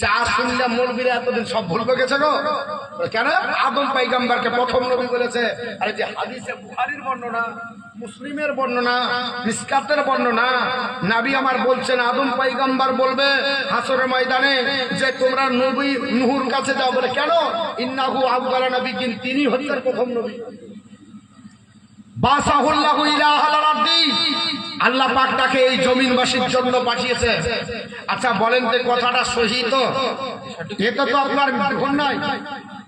চা শুনলে মলবিরা এতদিন সব ভুলবে গেছে গো, কেন আদম পয়গম্বরকে প্রথম নবী বলেছে, আর যে হাদিসে বুখারীর বর্ণনা, মুসলিমের বর্ণনা, মিসকাতের বর্ণনা, নবী আমার বলছেন আদম পয়গম্বর বলবে হাসরের ময়দানে যে তোমরা নবী নূহর কাছে যাও, বলে কেন ইন্নাহু আফদালা নাবিয়্যিন, তিনি হচ্ছেন প্রথম নবী, বাসাহুল্লাহু ইলা আহলিল আরদি, আল্লাহ পাক তাকে এই জমিনবাসীর জন্য পাঠিয়েছে। আচ্ছা বলেন তো কথাটা সহি তো? এটা তো আপনার ভুল নয়।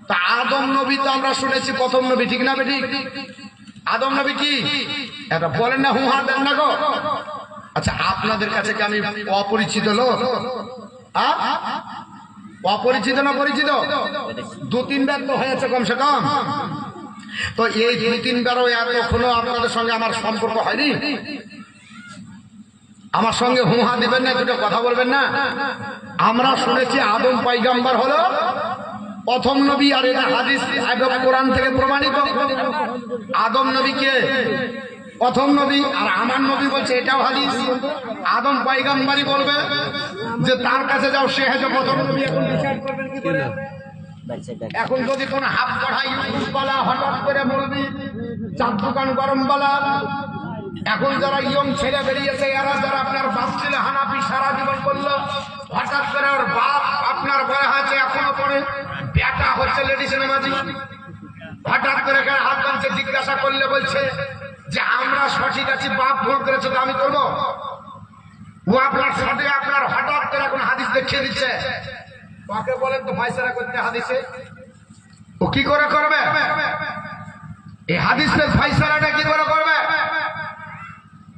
তা আদম নবী তো আমরা শুনেছি প্রথম নবী, ঠিক না বেঠিক? আদম নবী কি এটা বলেন না, হুহা দেন না গো। আচ্ছা আপনাদের কাছে কি আমি অপরিচিত লোক? অপরিচিত না পরিচিত? দু তিনবার তো হয়েছে কমসে কম, তো এই দুই তিনবারও এখনো আপনাদের সঙ্গে আমার সম্পর্ক হয়নি, আমার সঙ্গে হুহা দিবেন না, দুটো কথা বলবেন না। আমরা শুনেছি আদম পয়গম্বর হলো প্রথম নবী, আর এটা হাদিস একদম কোরআন থেকে প্রমাণিত, আদম নবীকে প্রথম নবী, আর আমার নবী বলছে এটাও হাদিস, আদম পয়গম্বরই বলবে যে তার কাছে যাও, সে হচ্ছে প্রথম নবী। এখন বিচার করবেন কি করে? এখন যদি কোন হাত পড়াই বলা হঠাৎ করে বলবি চার দোকান গরম বলা, এখন যারা ইয়ং ছেলে বেরিয়েছে এরা যারা আপনার বাপ ছেলে হানাফি সারা জীবন করলো, হঠাৎ করে ওর বাপ আপনার বলে আছে এখনো পরে বেটা হচ্ছে লেডিস নামাজি, হঠাৎ করে হাত বাঁধছে, জিজ্ঞাসা করলে বলছে যে আমরা সঠিক আছি, বাপ ভুল করেছে তো আমি করবো, ও আপনার সঠিক, আপনার হঠাৎ করে এখন হাদিস দেখিয়ে দিচ্ছে, ওকে বলেন তো ফায়সালা করতে হাদিসে ও কি করে করবে? এই হাদিসের ফায়সালাটা কি করে করবে?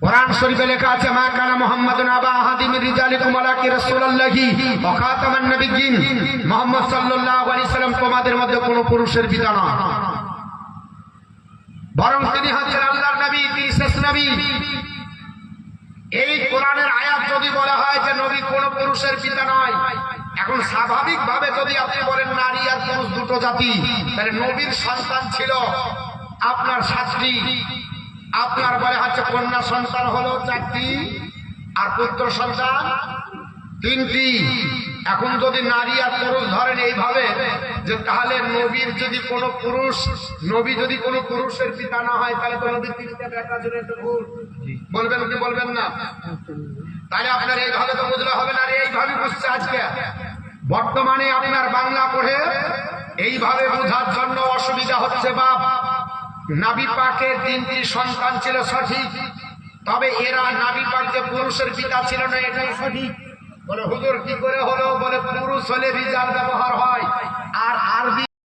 কোরআন শরীফে লেখা আছে মা কানা মুহাম্মাদুন আবা আহাদিম মির রিজালিকুম ওয়ালাকিন রাসূলুল্লাহি ওয়া খাতামান নাবিয়্যিন, মুহাম্মদ সাল্লাল্লাহু আলাইহি সাল্লাম তোমাদের মধ্যে কোনো পুরুষের পিতা না, বরং তিনি হচ্ছেন আল্লাহর নবী, তিনি শেষ নবী। এই কোরআনের আয়াত যদি বলা হয় যে নবী কোনো পুরুষের পিতা নয়, এখন স্বাভাবিক ভাবে যদি আপনি বলেন নারী আর পুরুষ দুটো জাতি, তাহলে নবীর সন্তান ছিল আপনার 7টি, আপনার বলে হচ্ছে কন্যা সন্তান হলো 4টি, আর পুত্র সন্তান 3টি। এখন যদি নারী আর পুরুষ ধরেন এইভাবে, যে তাহলে নবীর যদি কোনো পুরুষ, নবী যদি কোনো পুরুষের পিতা না হয়, তাহলে তো নবীর 3টা বেটা জন্য একটু ভুল বলবেন কি বলবেন না? তাহলে আপনার এইভাবে তো বুঝলে হবে না, এইভাবে বুঝছে আজকে বর্তমানে আপনার বাংলা পড়ে এইভাবে বোঝার জন্য অসুবিধা হচ্ছে। বাপ নবী পাকের 3টি সন্তান ছিল সঠিক, তবে এরা নবী পাক যে পুরুষের পিতা ছিল না এটাই সঠিক। বলে হুজুর কি করে হলো? বলে পুরুষ হলে রিজাল ব্যবহার হয়,